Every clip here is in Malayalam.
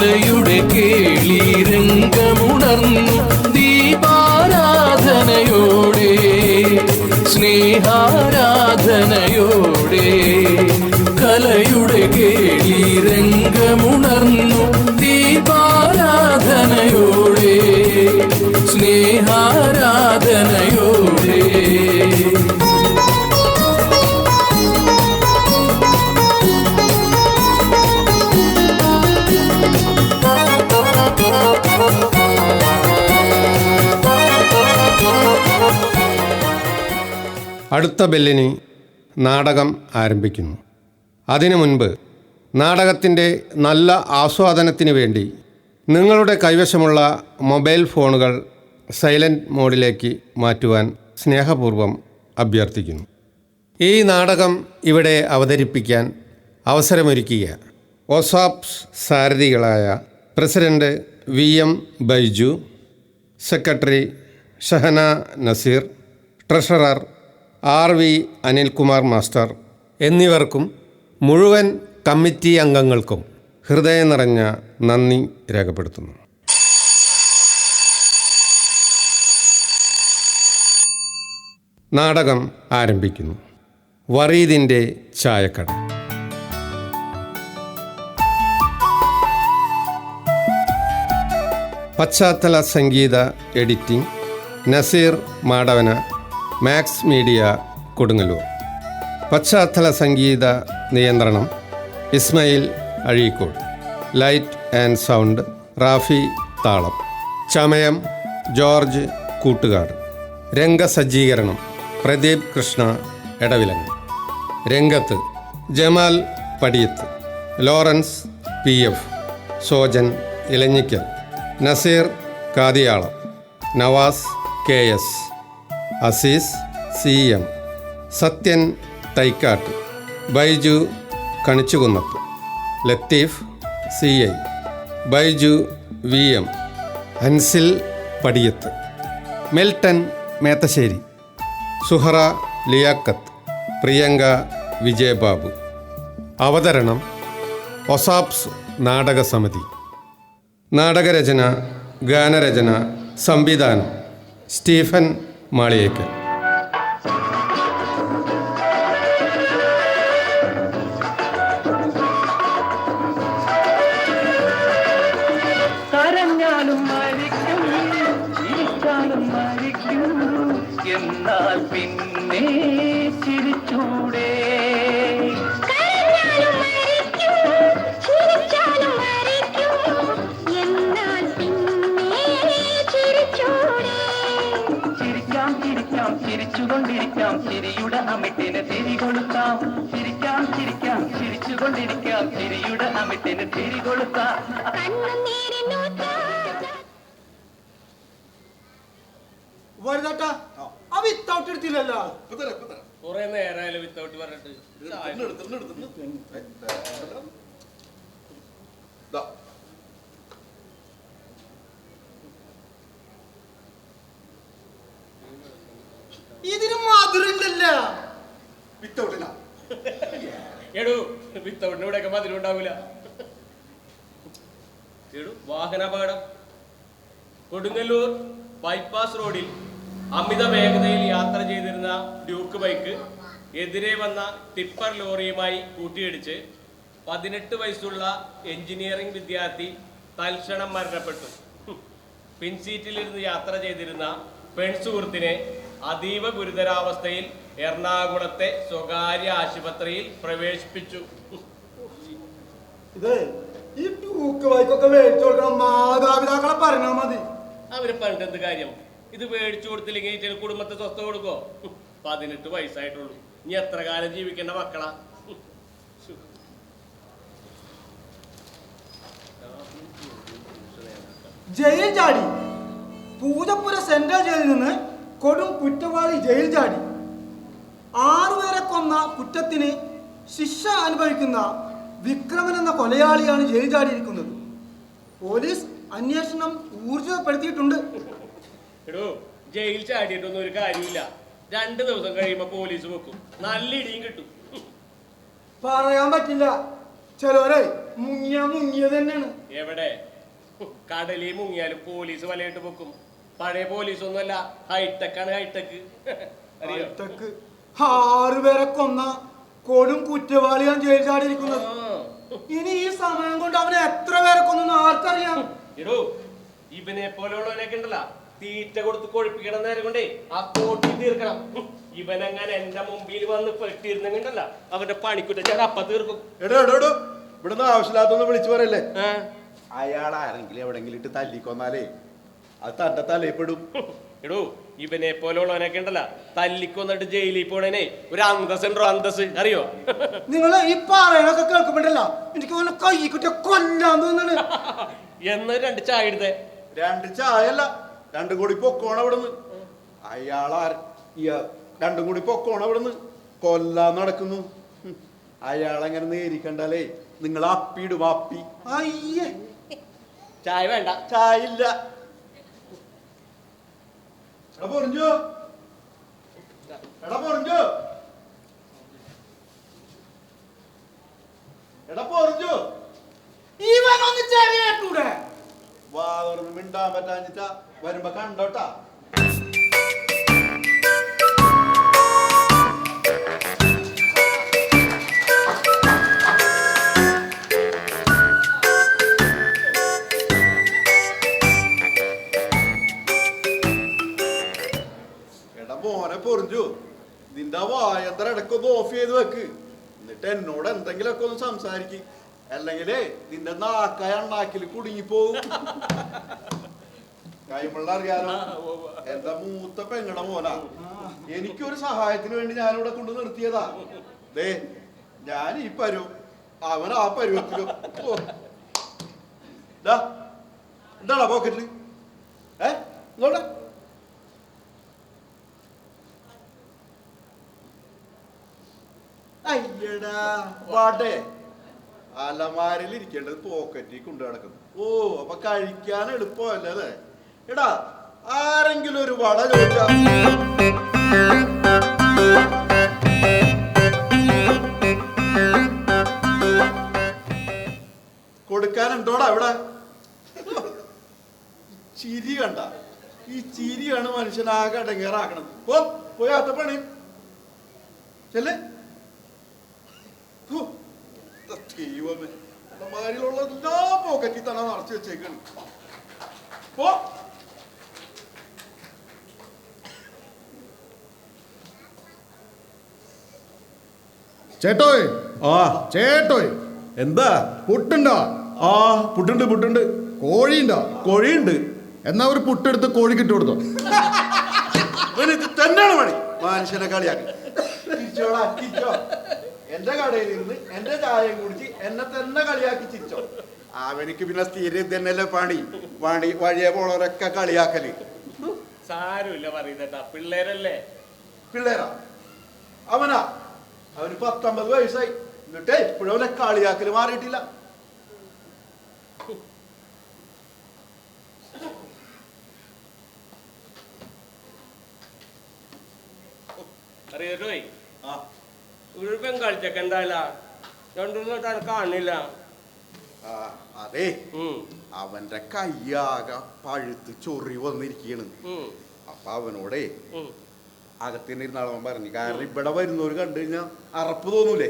കലയുടെ കേളിരംഗമുണർന്നു ദീപാരാധനയോടെ സ്നേഹാരാധനയോടെ കലയുടെ കേളിരംഗമുണർന്നു ദീപാരാധനയോടെ സ്നേഹാരാധനയോടെ അടുത്ത ബെല്ലിന് നാടകം ആരംഭിക്കുന്നു. അതിനു മുൻപ് നാടകത്തിൻ്റെ നല്ല ആസ്വാദനത്തിന് വേണ്ടി നിങ്ങളുടെ കൈവശമുള്ള മൊബൈൽ ഫോണുകൾ സൈലൻറ്റ് മോഡിലേക്ക് മാറ്റുവാൻ സ്നേഹപൂർവ്വം അഭ്യർത്ഥിക്കുന്നു. ഈ നാടകം ഇവിടെ അവതരിപ്പിക്കാൻ അവസരമൊരുക്കിയ ഒസാപ്സ് സാരഥികളായ president VM Baiju, secretary Shahana Nazeer, treasurer RV Anilkumar master എന്നിവർക്കും മുഴുവൻ കമ്മിറ്റി അംഗങ്ങൾക്കും ഹൃദയം നിറഞ്ഞ നന്ദി രേഖപ്പെടുത്തുന്നു. നാടകം ആരംഭിക്കുന്നു. വറീദിൻ്റെ ചായക്കട. പശ്ചാത്തല സംഗീത editing Nazeer Madavana, Max Media Kodungallur. പശ്ചാത്തല സംഗീത നിയന്ത്രണം Ismail Azhikode. Light and sound Rafi Thalam. ചമയം ജോർജ് കൂട്ടുകാട്. രംഗസജ്ജീകരണം പ്രദീപ് കൃഷ്ണ എടവിലങ്ങ്. രംഗത്ത് Jamal Padiyath, Lawrence PF, Sojan Elanjikkal, Nazeer Kathiyalam, Navas KS, Azeez CM, Sathyan Thaikkattu, Baiju Kanichukunnath, Latheef CI, Baiju VM, Hansil Padiyath, Milton Methasseri, Suhara Liyakath, Priyanka Vijayababu. അവതരണം ഒസാപ്സ് നാടക സമിതി. നാടകരചന, ഗാനരചന, സംവിധാനം സ്റ്റീഫൻ മാളിയേക്കൽ. കരഞ്ഞാലും മരിക്കും, ചിരിച്ചാലും മരിക്കും, എന്നാൽ പിന്നെ ചിരിച്ചൂടെ. ചിരിച്ചുകൊണ്ടിരിക്കാം, ചിരിയുടെ അമിട്ടിന് തിരി കൊളുത്താം. ചിരിക്കാം ചിരിക്കാം, ചിരിച്ചുകൊണ്ടിരിക്കാം, ചിരിയുടെ അമിട്ടിന് തിരി കൊളുത്താം. വിത്തൗട്ട് എടുത്തില്ലല്ലോ. കുറെ നേരമായാലും വിത്തൗട്ട് പറഞ്ഞിട്ട്. ഇതിന് മധുരമില്ലല്ലോ. എടൂ വിത്തൗട്ടിന് ഇവിടെയൊക്കെ മധുരം ഉണ്ടാവില്ല. എടൂ വാഹനാപകടം. കൊടുങ്ങല്ലൂർ ബൈപ്പാസ് റോഡിൽ അമിത വേഗതയിൽ യാത്ര ചെയ്തിരുന്ന ഡ്യൂക്ക് ബൈക്ക് എതിരെ വന്ന ടിപ്പർ ലോറിയുമായി കൂട്ടിയിടിച്ച് 18 വയസ്സുള്ള എഞ്ചിനീയറിംഗ് വിദ്യാർത്ഥി തൽക്ഷണം മരണപ്പെട്ടു. പിൻസീറ്റിലിരുന്ന് യാത്ര ചെയ്തിരുന്ന പെൺസുഹൃത്തിനെ അതീവ ഗുരുതരാവസ്ഥയിൽ എറണാകുളത്തെ സ്വകാര്യ ആശുപത്രിയിൽ പ്രവേശിപ്പിച്ചു. ഈ ഡ്യൂക്ക് ബൈക്കൊക്കെ മേടിച്ചു കൊടുക്കണം, മാതാപിതാക്കളെ പറഞ്ഞാൽ മതി. അവര് പറഞ്ഞിട്ട് എന്ത് കാര്യം? ഇത് മേടിച്ചു കൊടുത്തില്ലെങ്കിൽ കുടുംബത്തെ സ്വസ്ഥ കൊടുക്കോ? 18 വയസ്സായിട്ടുള്ളൂ. ഇനി എത്ര കാലം ജീവിക്കേണ്ട മക്കളാ? ജയിൽ ചാടി. പൂജപ്പുര സെൻട്രൽ ജയിലിൽ നിന്ന് കൊടും കുറ്റവാളി ജയിൽ ചാടി. 6 പേരെ കൊന്ന കുറ്റത്തിന് ശിക്ഷ അനുഭവിക്കുന്ന വിക്രമൻ എന്ന കൊലയാളിയാണ് ജയിൽ ചാടിയിരിക്കുന്നത്. പോലീസ് അന്വേഷണം ഊർജിതപ്പെടുത്തിയിട്ടുണ്ട്. എടോ, ജയിൽ ചാടിയിട്ടൊന്നും ഒരു കാര്യമില്ല. 2 ദിവസം കഴിയുമ്പോ പോലീസ് വെക്കും, നല്ല ഇടിയും കിട്ടും. പറയാൻ പറ്റില്ല. ചിലവരെ മുങ്ങിയത് തന്നെയാണ്. എവിടെ കടലിൽ മുങ്ങിയാലും പോലീസ് വലയിട്ട് പൊക്കും. പഴയ പോലീസൊന്നും അല്ല, ഹൈടെക് ആണ്. ഹൈടെക് അറിയോ? 6 പേരെ കൊന്ന കൊടും കുറ്റവാളിയാണ് ജയിൽ ചാടിയിരിക്കുന്നത്. ഇനി ഈ സമയം കൊണ്ട് അവനെ എത്ര പേരെ കൊന്നു ആർക്കറിയാം? ഇടൂ, ഇവനെ പോലെയുള്ളവനൊക്കെ ഉണ്ടല്ല, തീറ്റ കൊടുത്ത് കൊഴിപ്പിക്കണം നേരം കൊണ്ടേ ആ കോട്ടി തീർക്കണം. ഇവനെങ്ങനെ എന്റെ മുമ്പിൽ വന്ന് പെട്ടിരുന്നെങ്കിണ്ടല്ല അവന്റെ പണിക്കുറ്റ ഞാൻ അപ്പ തീർക്കും. എടോ ഇവിടുന്ന് ആവശ്യമില്ലാത്തൊന്ന് വിളിച്ചു പറയല്ലേ. അയാൾ ആരെങ്കിലും എവിടെങ്കിലും ഇട്ട് തല്ലിക്കൊന്നാലേ അത് തന്റെ തലയിൽപ്പെടും. എടൂ, ഇവനെ പോലുള്ളവനൊക്കെ ഉണ്ടല്ല, തല്ലിക്കൊന്നിട്ട് ജയിലിൽ പോണേനെ ഒരു അന്തസ് ഉണ്ടോ? അന്തസ് അറിയോ? നിങ്ങള് ഈ പറയണൊക്കെ കേൾക്കുമ്പോഴല്ല എനിക്ക് കൈ കുറ്റ കൊല്ലാൻ തോന്നാണ്. എന്ന് 2 ചായ എടുത്തേ. 2 ചായല്ല, 2 കൂടി പൊക്കോണം ഇവിടുന്ന്. അയാളാ 2 കൂടി പൊക്കോണം ഇവിടുന്ന്. കൊല്ലാൻ നടക്കുന്നു. അയാളെങ്ങനെ നേരിക്കണ്ടല്ലേ, നിങ്ങൾ അപ്പിയിടും. അപ്പി അയ്യേ, ചായ വേണ്ട. ചായ ഇല്ല. പൊറിഞ്ഞു ഇവനൊന്ന് ചെറിയൂടെ വാ തുറന്ന് മിണ്ടാൻ പറ്റാഞ്ഞിട്ടാ. വരുമ്പോ കണ്ടോട്ടാ. മോനെ പൊറിഞ്ഞു, നിന്റെ വായന്തര ഇടക്കൊന്ന് ഓഫ് ചെയ്ത് വെക്ക്. എന്നിട്ട് എന്നോട് എന്തെങ്കിലുമൊക്കെ ഒന്ന് സംസാരിക്കും. അല്ലെങ്കിലേ നിന്റെ നാക്കായ അണ്ണാക്കിൽ കുടുങ്ങിപ്പോവും. കൈമുള്ള അറിയാലോ, എന്റെ മൂത്ത പെങ്ങട മോനാ. എനിക്കൊരു സഹായത്തിന് വേണ്ടി ഞാനിവിടെ കൊണ്ട് നിർത്തിയതാ. ദേ, ഞാൻ ഈ പരുവം, അവൻ ആ പരുവത്തിലും. എന്താടാ പോക്കറ്റില്? ഇങ്ങോട്ടെ. അയ്യടാ വാട്ടെ, അലമാരയിൽ ഇരിക്കേണ്ടത് പോക്കറ്റിൽ കൊണ്ടു നടക്കുന്നു. ഓ, അപ്പൊ കഴിക്കാൻ എളുപ്പമല്ലേ അതെ? എടാ, ആരെങ്കിലും ഒരു വട ചോദിച്ചാ കൊടുക്കാനുണ്ടോടാ ഇവിടെ? ചിരി കണ്ട, ഈ ചിരിയാണ് മനുഷ്യനാകെ അടങ്ങേറാക്കണത്. പോയാത്ത പണി ചെല്ലേ. ദൈവമേ, അലമാരിയിലുള്ള എല്ലാ പോക്കറ്റിൽ തന്നെ നിറച്ച് വെച്ചേക്കാണ്. പോ. ചേട്ടോയ്, ചേട്ടോയ്, എന്താ? പുട്ടുണ്ടോ? പുട്ടുണ്ട്. കോഴിയുണ്ടോ? കോഴിയുണ്ട്. എന്നാ ഒരു പുട്ടെടുത്ത് കോഴിക്ക് ഇട്ട് കൊടുത്തോ. ഇത് തന്നെയാണ് പണി, മനുഷ്യനെ കളിയാക്കി. തിരിച്ചോ. എന്റെ കടയിൽ ഇരുന്ന് എന്റെ ചായയും കുടിച്ച് എന്നെ തന്നെ കളിയാക്കി ചിരിച്ചോ. അവനിക്ക് പിന്നെ സ്ഥിരം തന്നെയല്ലേ പണി. വഴിയെ പോണവരൊക്കെ കളിയാക്കല്. സാരമില്ല പറയുന്നേട്ടാ, പിള്ളേരല്ലേ. പിള്ളേരാ? അവന് 19 വയസ്സായി. എന്നിട്ടേ ഇപ്പോഴും അവനെ കളിയാക്കല് മാറിയിട്ടില്ല. അറിയട്ടോയ്, ഒരു ബംഗാളിച്ചൊക്കെ എന്തായാല 2 ദിവസം കാണില്ല. അതെ, അവന്റെ കയ്യാകെ പഴുത്ത് ചൊറി വന്നിരിക്കണ്. അപ്പൊ അവനോടെ അകത്തിന് ഇരുന്നാളവൻ പറഞ്ഞു, കാരണം ഇവിടെ വരുന്നവര് കണ്ടു കഴിഞ്ഞാ അറപ്പ് തോന്നൂലേ.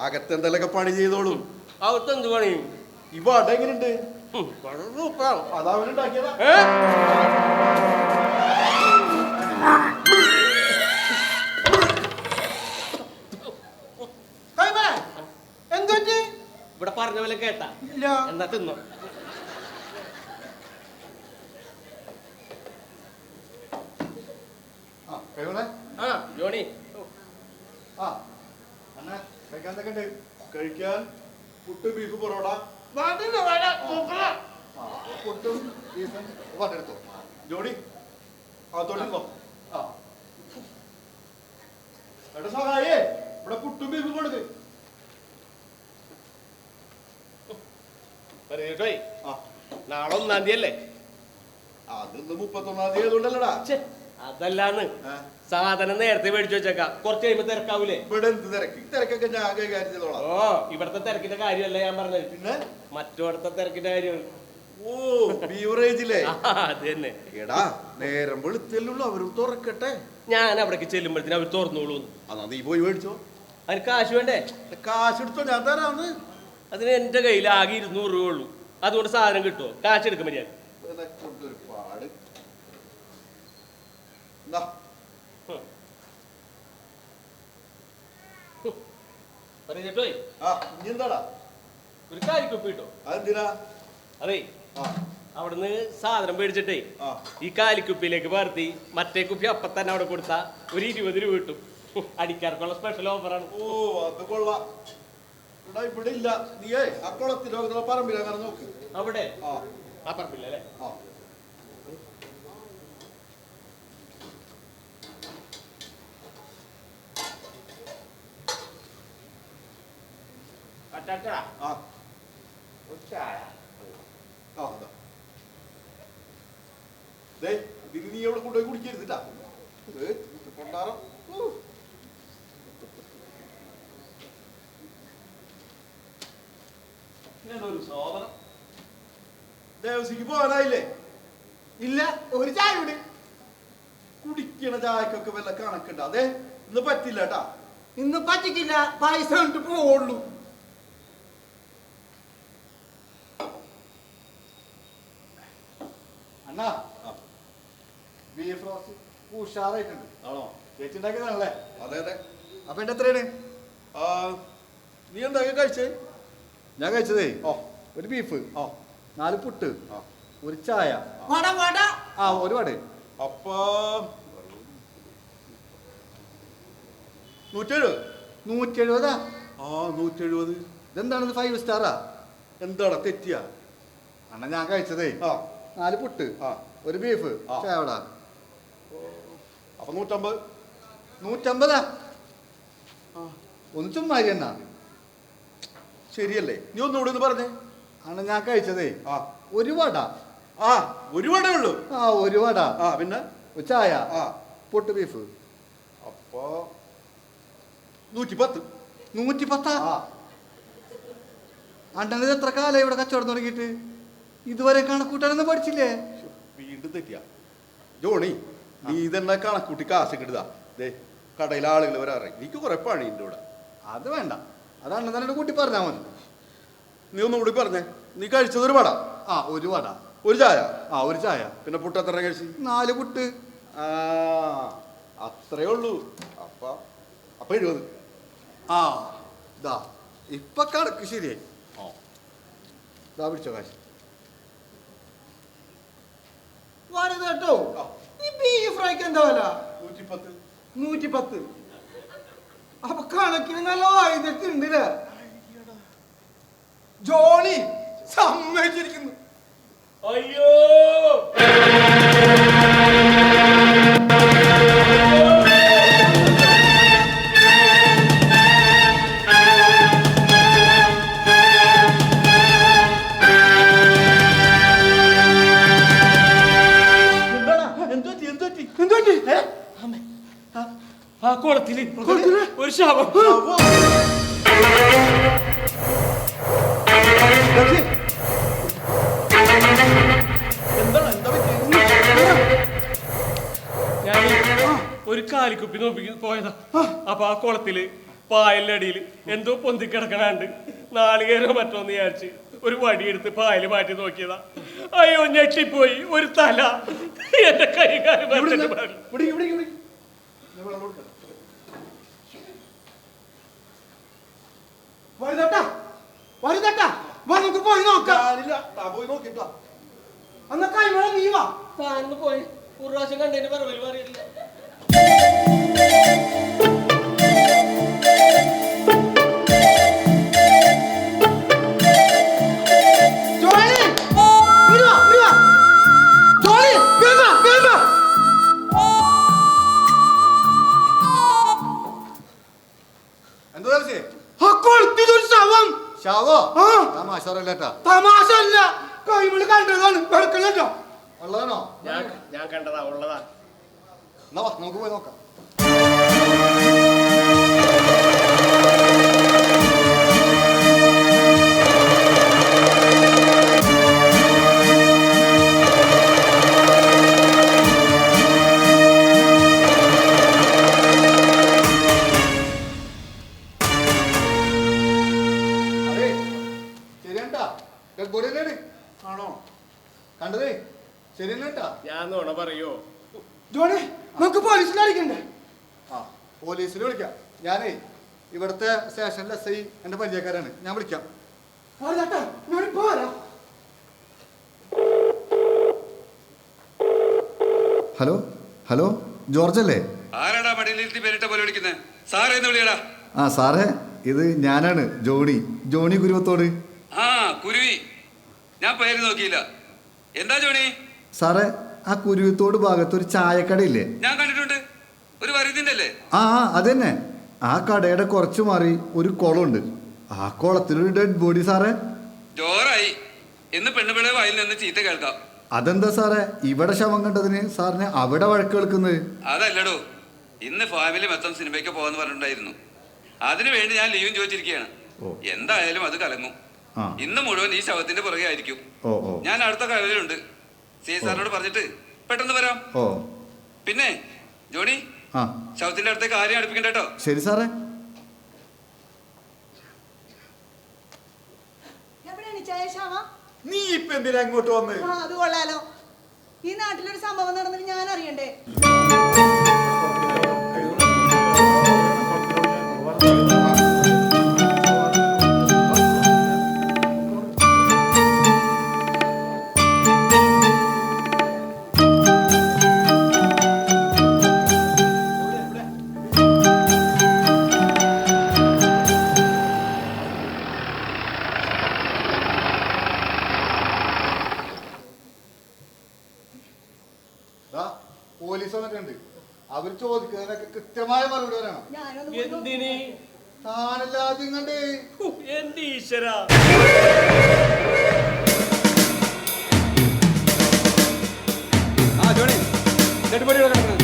അകത്തെന്തെല്ലൊക്കെ പണി ചെയ്തോളും. അകത്തെന്ത് പണി? ഈ വട എങ്ങനെയുണ്ട്? അതവനുണ്ടാക്കിയതാ. ഇവിടെ പറഞ്ഞ പോലെ കേട്ടാ? എന്നാ തിന്നോ. ജോണി, കഴിക്കാൻ പുട്ട്, ബീഫ്, പൊറോട്ട. പുട്ടും ബീഫും വട്ടെടുത്തോ. ജോണി അകത്തോട്ടിരുന്നോ. എടാ സഹായേ, ഇവിടെ പുട്ടും ബീഫും കൊടുക്ക്. നാളെ 1-ാം തീയതി അല്ലേ? അത് 31-ാം തീയതി ആയതുകൊണ്ടല്ലടാ. അതല്ലാന്ന് ആ. സാധനം നേരത്തെ മേടിച്ചു വെച്ചേക്കാം. കുറച്ച് കഴിയുമ്പോ തിരക്കാവൂലേ? ഇവിടെ എന്ത് തിരക്ക്? തിരക്കൊക്കെ ഞാൻ കൈകാര്യം ചെയ്തോളാം. ഓ, ഇവിടത്തെ തിരക്കിന്റെ കാര്യമല്ല ഞാൻ പറഞ്ഞത്, പിന്നെ മറ്റോടത്തെ തിരക്കിന്റെ കാര്യമാണ്. ഓ ബീവറേജിലെ അത് തന്നെ. എടാ നേരം വെളുത്തല്ലുള്ളൂ, അവരും തുറക്കട്ടെ. ഞാൻ അവിടേക്ക് ചെല്ലുമ്പോഴത്തേനും അവർ തുറന്നോളൂ. അതാ നീ പോയി മേടിച്ചോ. അതിന് കാശ് വേണ്ടേ? കാശ് എടുത്തോ, ഞാൻ തരാന്ന്. അതിന് എന്റെ കയ്യിൽ ആകെ 200 രൂപ ഉള്ളൂ. അതുകൊണ്ട് സാധനം കിട്ടുമോ? കാശ് എടുക്കും ഞാൻ. കൊണ്ടൊരു പാട്. എന്നാ, പറഞ്ഞിട്ടോ ആ ഇനി എന്താടാ? ഒരു കാലിക്കുപ്പി കിട്ടോ? അതെന്തിനാ? അതെ, ആ അവിടുന്ന് സാധനം മേടിച്ചിട്ടേ ആ ഈ കാലിക്കുപ്പിയിലേക്ക് പകർത്തി മറ്റേ കുപ്പി അപ്പം തന്നെ അവിടെ കൊടുത്താ ഒരു 20 രൂപ കിട്ടും. അടിക്കാർക്കുള്ള സ്പെഷ്യൽ ഓഫറാണ്. ഓ അത് കൊള്ളാം. ഇവിടെ ഇവിടെ ഇല്ല. നീയേ ആ കുളത്തിലോ പറമ്പിൽ അങ്ങനെ നോക്ക്. അവിടെ ആ ആ പറമ്പില്ല അല്ലേ? ആ ആ ആ അതാ. ദേ ഇതിന് നീ എവിടെ കൊണ്ടുപോയി കുടിക്കരുതിട്ടാ. കൊണ്ടാറം. ഒരു സാധനം ദേവസിക്ക് പോകാനായില്ലേ? ഇല്ല, ഒരു ചായ കൂടി. കുടിക്കണ ചായക്കൊക്കെ വല്ല കണക്കുണ്ട്. അതെ ഇന്ന് പറ്റില്ല കേട്ടാ. ഇന്ന് പറ്റിക്കില്ല, പൈസ കൊണ്ട് പോവുള്ളൂ. അണ്ണാ ബീഫ് റോസ്റ്റ് ഉഷാറായിട്ടുണ്ട്. ആണോ? ചേച്ചി ഉണ്ടാക്കിയതാണല്ലേ? അതെ അതെ. അപ്പൊ എന്റെ എത്രയാണ്? നീ എന്തൊക്കെ കഴിച്ചേ? ഞാൻ കഴിച്ചതേ ഒരു ബീഫ്, 4 പുട്ട്, ഒരു ചായ, വട വട ഒരു വട. അപ്പൊ 170. 170. 170. ഇതെന്താണിത്? 5 സ്റ്റാറാ? എന്താടാ തെറ്റിയാ? അണ്ണ ഞാൻ കഴിച്ചതേ 4 പുട്ട്, ഒരു ബീഫ്, ചായ വട. അപ്പൊ 150. 150? ഒന്ന് ചുമ്മാരി എന്നാ. ശരിയല്ലേ? നീ ഒന്നുകൂടെ ഒന്ന് പറഞ്ഞേ. ആണ് ഞാൻ കഴിച്ചതേ ഒരു വട. ഒരു വട ഉള്ളൂ? ഒരു വട, പിന്നെ ഒരു ചായ, പൊട്ട് ബീഫ്. അപ്പോ 110. 110? അണ്ണനത് എത്ര കാലം ഇവിടെ കച്ചവടം തുടങ്ങിയിട്ട്? ഇതുവരെ കണക്കൂട്ടാനൊന്നും പഠിച്ചില്ലേ? വീണ്ടും തെറ്റിയാ ജോണി. നീ ഇതെന്നെ കണക്കൂട്ടി കാശ് കിട്ടുതാ. ദേ കടയിലെ ആളുകൾ വരാറേ. എനിക്ക് കുറെ പണി ഉണ്ട് ഇവിടെ. അത് വേണ്ട, അതാണ് തന്നെ കൂട്ടി പറഞ്ഞാ മതി. നീ ഒന്നും കൂടി പറഞ്ഞേ. നീ കഴിച്ചത് ഒരു വട? ഒരു വട, ഒരു ചായ, ഒരു ചായ, പിന്നെ പുട്ട് എത്ര കഴിച്ചു? 4 പുട്ട്. അത്രേ ഉള്ളൂ. അപ്പൊ 70. ഇപ്പൊ കണക്ക് ശരിയായി. പിടിച്ചോ കാശ്. കേട്ടോ, ഈ ബീഫ് ഫ്രൈക്ക് എന്താ വില? 110. 110. അപ്പൊ കണക്കിന് നല്ല വായ്പൊക്കെ ഉണ്ടല്ലേ? ജോണി സമ്മതിച്ചിരിക്കുന്നു. അയ്യോ, ആ കുളത്തില് ഒരു ശവം. ഞാൻ ഒരു കാലിക്കുപ്പി നോക്കി പോയതാ. അപ്പൊ ആ കുളത്തില് പായലിന്റെ അടിയിൽ എന്തോ പൊന്തിക്കിടക്കണുണ്ട്. നാളികേരോ മറ്റോന്ന് വിചാരിച്ച് ഒരു വടിയെടുത്ത് പായല് മാറ്റി നോക്കിയതാ. അയ്യോ, ഞെട്ടിപ്പോയി. ഒരു തല. എന്റെ കൈകാര്യം നമുക്ക് പോയി നോക്കാം. പോയി നോക്കിട്ടാ. അന്ന് കൈമഴ നീ വാ. താനൊന്ന് പോയി ഒരു പ്രാവശ്യം കണ്ടതിന് പറവിൽ പറയില്ല. തമാശ അല്ല, കൈമള് കണ്ടതാണ്. വെളുക്കണല്ലോ. ഉള്ളതാണോ? ഞാൻ കണ്ടതാ, ഉള്ളതാ. എന്നാ വാ നമുക്ക് പോയി നോക്കാം. അതെ ശരിയാണ്ടാ ഡെഡ് ബോഡി തന്നെയാണ്. ആണോ കണ്ടതേ ശരി തന്നെട്ടാ. ഞാൻ നോണ പറയോ? ജോണി നമുക്ക് പോലീസിനെ അറിയിക്കണ്ടേ? ആ പോലീസിനെ വിളിക്കാം. ഞാനേ ഇവിടുത്തെ സ്റ്റേഷനിലെ SI എൻ്റെ പരിചയക്കാരാണ്, ഞാൻ വിളിക്കാം. ചേട്ടാ ഞാനിപ്പോ വരാം. ഹലോ ഹലോ ജോർജ് അല്ലേ? ആരാടാ മടിയിലിരുത്തി പേരിട്ട പോലെ വിളിക്കുന്നത്? സാറേ എന്ന് വിളിയടാ. ആ സാറേ, ഇത് ഞാനാണ് ജോണി കുരുവത്തോട്. ആ കുരുവി, ഞാൻ പേര് നോക്കിയില്ല. എന്താ ജോണി? സാറേ, ആ കുരുവത്തോട് ഭാഗത്ത് ഒരു ചായക്കടയില്ലേ? ഞാൻ കണ്ടിട്ടുണ്ട്, ഒരു വരുതിന്റെ അല്ലേ? ആ അതന്നെ. ആ കടയുടെ കുറച്ച് മാറി ഒരു കുളമുണ്ട്. ആ കുളത്തിലൊരു ഡെഡ് ബോഡി സാറേ. ജോറായി, ഇന്ന് പെണ്ണുപിള്ളെ വായിൽ നിന്ന് ചീത്ത കേൾക്കാം. അതെന്താ സാറേ ഇവിടെ ശവം കണ്ടതിന് സാറിന് അവിടെ വഴക്ക് കേൾക്കുന്നത്? അതല്ലടോ, ഇന്ന് ഫാമിലി മൊത്തം സിനിമയ്ക്ക് പോകാന്ന് പറഞ്ഞിട്ടുണ്ടായിരുന്നു. അതിനു വേണ്ടി ഞാൻ ലീവും ചോദിച്ചിരിക്കുകയാണ്. എന്തായാലും അത് കലങ്ങും. ഇന്ന് മുഴുവൻ ഈ ശവത്തിന്റെ പുറകെ ആയിരിക്കും. ഞാൻ അടുത്ത കവലയിലുണ്ട്. സി സാറിനോട് പറഞ്ഞിട്ട് പെട്ടെന്ന് വരാം. പിന്നെ ജോണി, ശവത്തിന്റെ അടുത്തേക്ക് ആരെയും അടുപ്പിക്കണ്ട കേട്ടോ. ശരി സാറേ. നീ ഇപ്പൊ എന്തിനാ ഇങ്ങോട്ട് വന്ന്? അത് കൊള്ളാലോ. ഈ നാട്ടിലൊരു സംഭവം നടന്നിട്ട് ഞാൻ അറിയണ്ടേ? പോലീസ് വന്നിട്ടുണ്ട്. അവർ ചോദിക്കുന്നതിനൊക്കെ കൃത്യമായ മറുപടി പറയണം. എന്തിന്? താനല്ലാദ്യം കണ്ടേ. എന്റെ ഈശ്വര, ജോണി ഡെഡ് ബോഡി കിടക്കണം.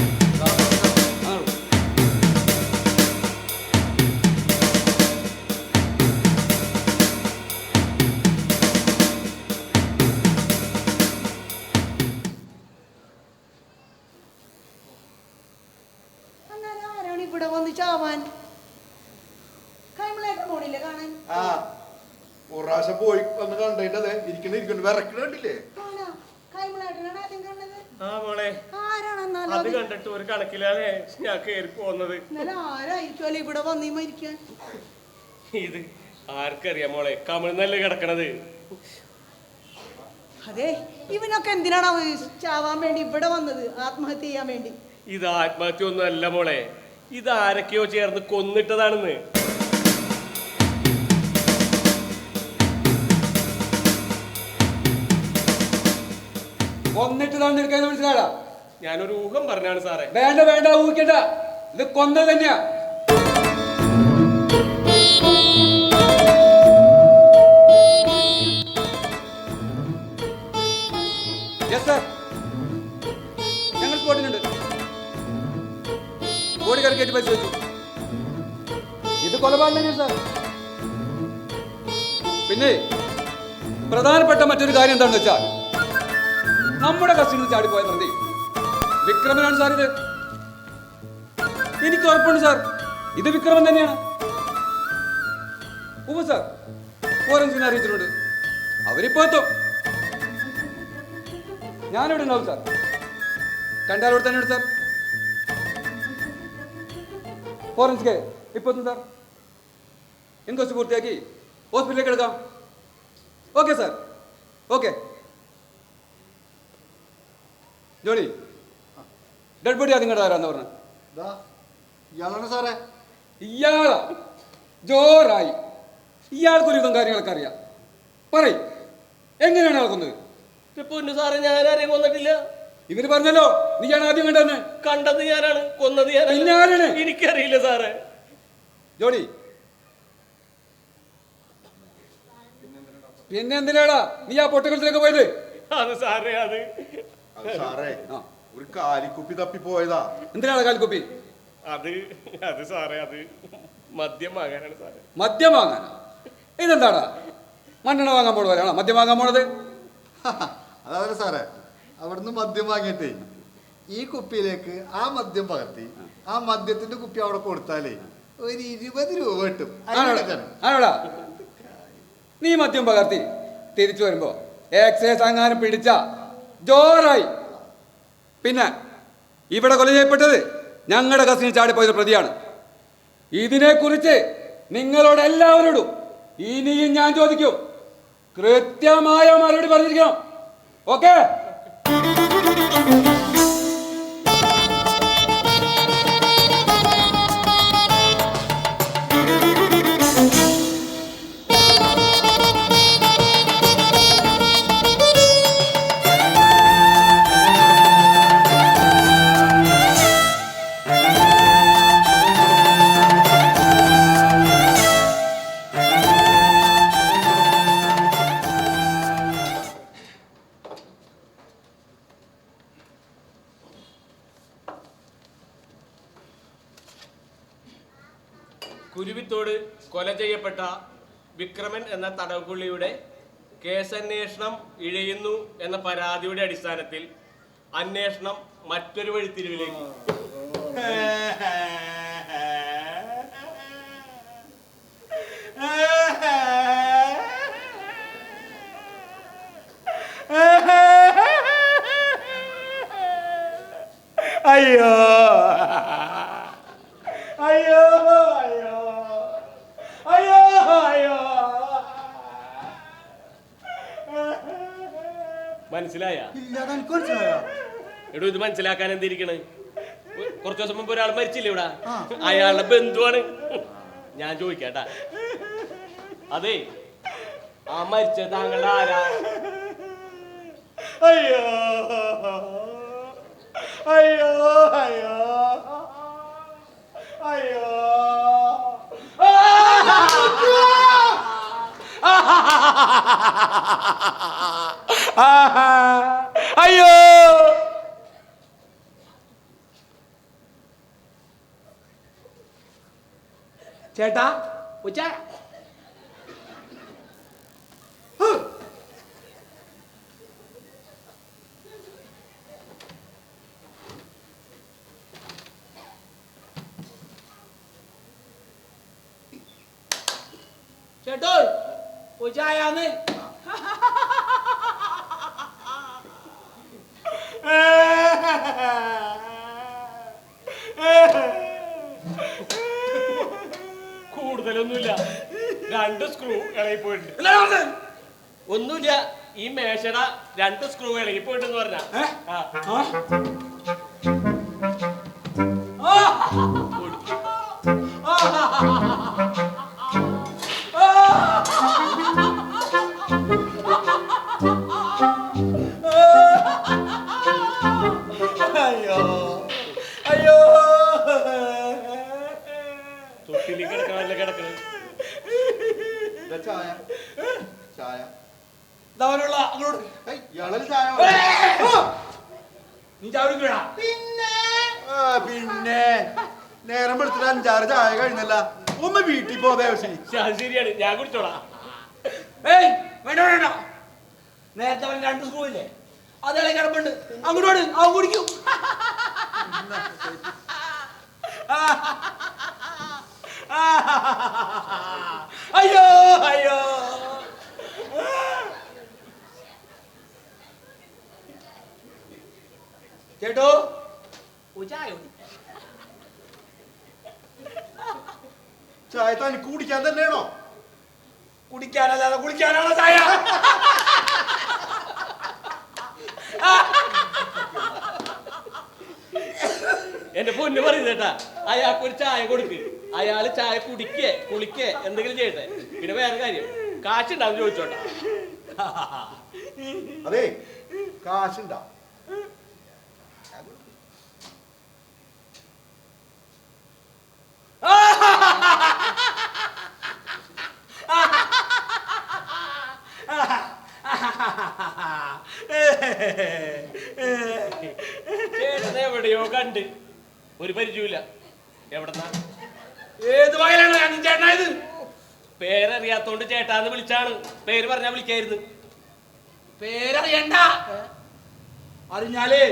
ഇവിടെ വന്ന് ചാവാൻ കൈമളേട്ടൻ പോണില്ലേ കാണാൻ? ആ ഒരു പ്രാവശ്യം പോയി വന്ന് കണ്ടിട്ടത് ഇരിക്കണ വിറക്കണ കണ്ടില്ലേ? കൈമളേട്ടനാണ് ആദ്യം കണ്ടത്. ആ മോളെ, അത് കണ്ടിട്ട് ഒരു കണക്കിലാണ് ഞാൻ കയറി പോന്നത്. ആരായിരിക്കും ഇവിടെ വന്നീ മരിക്കാൻ? ഇത് ആർക്കറിയാം മോളെ, കമിഴ്ന്നല്ലേ കിടക്കണത്. അതെ, ഇവനൊക്കെ എന്തിനാണ് ചാവാൻ വേണ്ടി ഇവിടെ വന്നത്? ആത്മഹത്യ ചെയ്യാൻ വേണ്ടി? ഇത് ആത്മഹത്യ ഒന്നും അല്ല മോളെ, ഇത് ആരൊക്കെയോ ചേർന്ന് കൊന്നിട്ടതാണെന്ന്. കൊന്നിട്ടതാണെന്ന് എടുക്കാൻ മനസ്സിലാടാ? ഞാനൊരു ഊഹം പറഞ്ഞാണ് സാറേ. വേണ്ട വേണ്ട, ഊഹിക്കണ്ട, ഇത് കൊന്നത് തന്നെയാ. യെസ് സാർ, ഞങ്ങൾ സ്പോട്ടിലുണ്ട്. ബോഡി കറക്കേറ്റ് പരിശോധിച്ചു. ഇത് കൊലപാതകം തന്നെയാണ് സാർ. പിന്നെ പ്രധാനപ്പെട്ട മറ്റൊരു കാര്യം എന്താണെന്ന് വെച്ചാൽ, നമ്മുടെ കസ്റ്റഡിയിൽ ചാടിപ്പോയ പ്രതി വിക്രമനാണ് സാർ. ഇത് എനിക്ക് ഉറപ്പുണ്ട് സാർ, ഇത് വിക്രമൻ തന്നെയാണ്. ഉവ്വ് സാർ, ഫോറൻസിനെ അറിയിച്ചിട്ടുണ്ട്. അവരിപ്പോ എത്തും. ഞാനിവിടെ ഉണ്ടാവും സാർ. കണ്ടാലോട് തന്നെയുണ്ട് സാർ. ഫോറൻസിക് ഇപ്പൊ എത്തും സാർ. ഇൻക്വസ്റ്റ് പൂർത്തിയാക്കി ഹോസ്പിറ്റലിലേക്ക് എടുക്കാം. Okay sir, okay. Johnny, dead body ആദ്യം കണ്ടാരാന്ന് പറഞ്ഞു? ഇയാളാണ് സാറേ. ഇയാളാ? ജോറായി. ഇയാൾക്കൊരു വിധം കാര്യങ്ങളൊക്കെ അറിയാം. പറയ്, എങ്ങനെയാണ് ആൾ കൊന്നത്? പൊന്നു സാറേ, ഞാനാരെയും കൊന്നിട്ടില്ല. ഇവര് പറഞ്ഞല്ലോ നീയാണ് ആദ്യം കണ്ടതെന്ന്. കണ്ടത് ഞാനാണ്, കൊന്നത് ഞാനാണ്. എനിക്കറിയില്ല സാറേ. ജോണി, പിന്നെ എന്തിനാടാ നീ ആ പൊട്ടക്കുളത്തിലേക്ക് പോയത്? അത് സാറേ, അത് സാറേ ഒരു കാലിക്കുപ്പി തപ്പി പോയതാ. എന്തിനാണ് കാലിക്കുപ്പി? അത് സാറേ, അത് മദ്യം വാങ്ങാനാണ് സാറേ. മദ്യം വാങ്ങാനോ? ഇതെന്താടാ, മണ്ണെണ്ണ വാങ്ങാൻ പോണവരാണോ മദ്യം വാങ്ങാൻ പോണത്? അതല്ല സാറേ, അവിടുന്ന് മദ്യം വാങ്ങിയിട്ടേ ഈ കുപ്പിയിലേക്ക് ആ മദ്യം പകർത്തി ആ മദ്യത്തിന്റെ കുപ്പി അവിടെ കൊടുത്താലേ ഒരു 20 രൂപ കിട്ടും. ആണോടാ? നീ മദ്യം പകർത്തി തിരിച്ചു വരുമ്പോ എക്സൈസ് അങ്ങാനും പിടിച്ച ജോറായി. പിന്നെ ഇവിടെ കൊല ചെയ്യപ്പെട്ടത് ഞങ്ങളുടെ കസിന് ചാടിപ്പോയത് പ്രതിയാണ്. ഇതിനെക്കുറിച്ച് നിങ്ങളോട് എല്ലാവരോടും ഇനിയും ഞാൻ ചോദിക്കും. കൃത്യമായ മറുപടി പറഞ്ഞിരിക്കണം. ഓക്കെ? കുരുവിത്തോട് കൊല ചെയ്യപ്പെട്ട വിക്രമൻ എന്ന തടവുപുള്ളിയുടെ കേസന്വേഷണം ഇഴയുന്നു എന്ന പരാതിയുടെ അടിസ്ഥാനത്തിൽ അന്വേഷണം മറ്റൊരു വഴിത്തിരിവിലേക്ക്. അയ്യോ അയ്യോ അയ്യോ അയ്യോ അയ്യോ. മനസ്സിലായ? ഇല്ലാതെ എനിക്ക് മനസ്സിലായോ? എടോ, ഇത് മനസ്സിലാക്കാൻ എന്തിരിക്കണ്? കുറച്ചു ദിവസം മുമ്പ് ഒരാൾ മരിച്ചില്ലേ ഇവിടെ? അയാളുടെ ബന്ധുവാണ്. ഞാൻ ചോദിക്കാട്ടാ, അതെ, ആ മരിച്ചത് താങ്കളുടെ ആരാ? അയ്യോ അയ്യോ അയ്യോ അയ്യോ അയ്യോ. ചേട്ടാ ഉച്ച ചേട്ടോ ഉച്ചയാന്ന്. കൂടുതലൊന്നുമില്ല, 2 സ്ക്രൂ ഇളകിപ്പോയിട്ടുണ്ട്. ഒന്നുമില്ല, ഈ മേശയുടെ 2 സ്ക്രൂ ഇളകിപ്പോയിട്ടെന്ന് പറഞ്ഞ. അയ്യോ അയ്യോ. തൊട്ടിലി കിടക്കണല്ലേ കിടക്കണ. ചായ ചായ ധവനുള്ള അങ്ങോട്ട് ഇയാളൊരു ചായ. നീ ചാവിടിക്കണ? പിന്നെ നേരം എടുത്തിട്ട് 5-6 ചായ കഴിഞ്ഞല്ല. ഒന്ന് വീട്ടിൽ പോതേ. ശരിയാണ്, ഞാൻ കുടിച്ചോളാം. ഏയ് വേണ്ട വേണ്ട, നേരത്തെ അവൻ 2 സ്ക്രൂ ഇല്ലേ, അതേളെ കിടപ്പുണ്ട്, അങ്ങോട്ട് അവൻ കുടിക്കും. അയ്യോ അയ്യോ. ചേട്ടോ ചായ ചായ തനിക്ക് കുടിക്കാൻ തന്നെയാണോ? കുടിക്കാനല്ലാതെ കുളിക്കാനാണോ ചായ? എന്റെ പൊന്ന് പറയുന്നേട്ടാ, അയാൾക്ക് ഒരു ചായ കൊടുക്ക്. അയാള് ചായ കുടിക്കേ കുളിക്കേ എന്തെങ്കിലും ചെയ്യട്ടെ. പിന്നെ വേറെ കാര്യം, കാശുണ്ടാവും ചോദിച്ചോട്ടാ. അതെ, കാശുണ്ടാ? ഒരു പരിചയമില്ല. എവിടെന്നാ? ഏത് വകയിലാണ് അഞ്ചൻ ചേട്ടനായത്? പേരറിയാത്തോണ്ട് ചേട്ടാന്ന് വിളിച്ചാണ്. പേര് പറഞ്ഞാ വിളിക്കായിരുന്നു. പേരറിയണ്ട, അറിഞ്ഞാലേ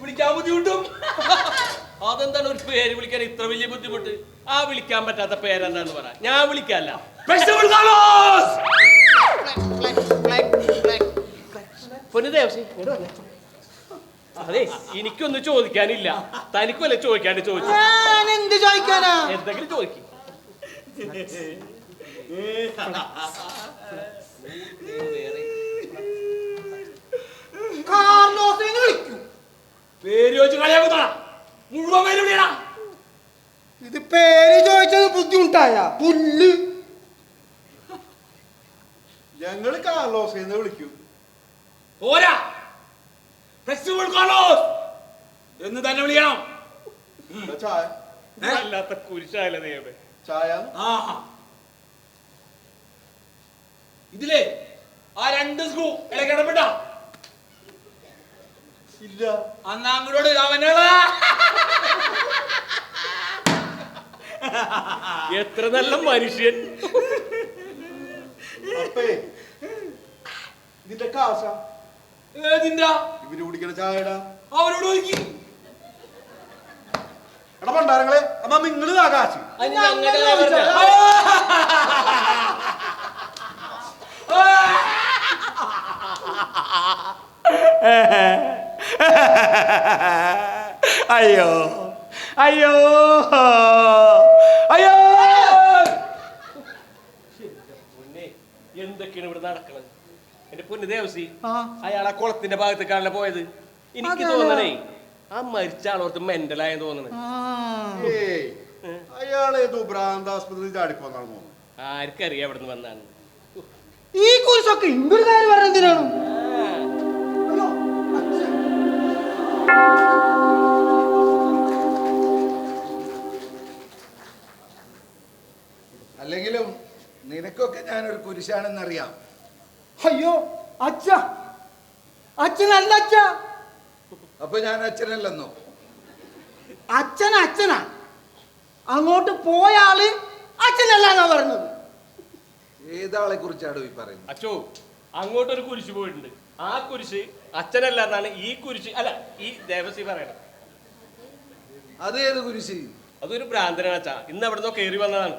വിളിക്കാൻ ബുദ്ധിമുട്ടും. അതെന്താണ് ഒരു പേര് വിളിക്കാൻ ഇത്ര വലിയ ബുദ്ധിമുട്ട്? ആ വിളിക്കാൻ പറ്റാത്ത പേരെന്താന്ന് പറ, ഞാൻ വിളിക്കല്ല. അതെ, എനിക്കൊന്നും ചോദിക്കാനില്ല. തനിക്കുമല്ലേ ചോദിക്കാണ്ട് ചോദിച്ചു. എന്ത് ചോദിക്കാനാ? എന്തെങ്കിലും ചോദിക്കും. പേര് ചോദിച്ചു കളിയാക്കുന്നാ, മുഴുവൻ പേര് വിളിയടാ. ഇത് പേര് ചോദിച്ചത് ബുദ്ധിമുട്ടായ പുല്ല്. ഞങ്ങള് കാർലോസ് എന്ന് വിളിക്കൂ. പോരാ, ഫ്ലെക്സിബിൾ കാർലോസ് എന്ന് തന്നെ വിളിക്കണം. ചായ അല്ലാത്ത കുരിശായാലേ ദൈവമേ. ചായ. ഇതിലേ ആ 2 സ്ക്രൂ ഇളക്കിടപെട്ട ഇല്ല. അന്നാങ്ങളോട് അവനടാ. എത്ര നല്ല മനുഷ്യൻ. അപ്പേ ഇതിന്റെ കാശ ഏതിന്റെ? ഇവര് കുടിക്കണ ചായടാ. അവരോട് ചോദിക്കും. എടാ പണ്ടാരങ്ങളെ, അമ്മ നിങ്ങള് ആ കാശ്. അയ്യോ അയ്യോ അയ്യോ, എന്തൊക്കെയാണ് ഇവിടെ നടക്കണത്? എന്റെ പൊന്നു ദേവസി, അയാൾ ആ കുളത്തിന്റെ ഭാഗത്തേക്കാണല്ലോ പോയത്. എനിക്ക് തോന്നണേ ആ മരിച്ച ആളോർത്ത് മെന്റലായെന്ന് തോന്നണേ. അയാളേതോ ഭ്രാന്താസ്പത്രി ചാടിപ്പോന്നാണ് തോന്നുന്നു. ആർക്കറിയാം എവിടെ നിന്ന് വന്നാണ്. ഈ കുരിശൊക്കെ ഇങ്ങൊരു കാര്യം പറഞ്ഞ എന്തിനാണ്? അല്ലെങ്കിലും നിനക്കൊക്കെ ഞാനൊരു കുരിശാണെന്നറിയാം. അയ്യോ അച്ഛ, അച്ഛനല്ല അച്ഛ. അപ്പൊ ഞാൻ അച്ഛനല്ലെന്നോ? അച്ഛനാ. അങ്ങോട്ട് പോയ ആള് അച്ഛനല്ല എന്നാ പറഞ്ഞത്. ഏതാളെ കുറിച്ചാണോ ഈ പറയുന്നത്? അച്ചോ, അങ്ങോട്ടൊരു കുരിശ് പോയിട്ടുണ്ട്. ആ കുരിശ് അച്ഛനല്ല എന്നാണ് ഈ കുരിശ്, അല്ല ഈ ദേവസി പറയണത്. അതേത് കുരിശ്? അതൊരു ഭ്രാന്തനാണ് അച്ഛാ. ഇന്ന് എവിടെ നിന്നോ കയറി വന്നതാണ്.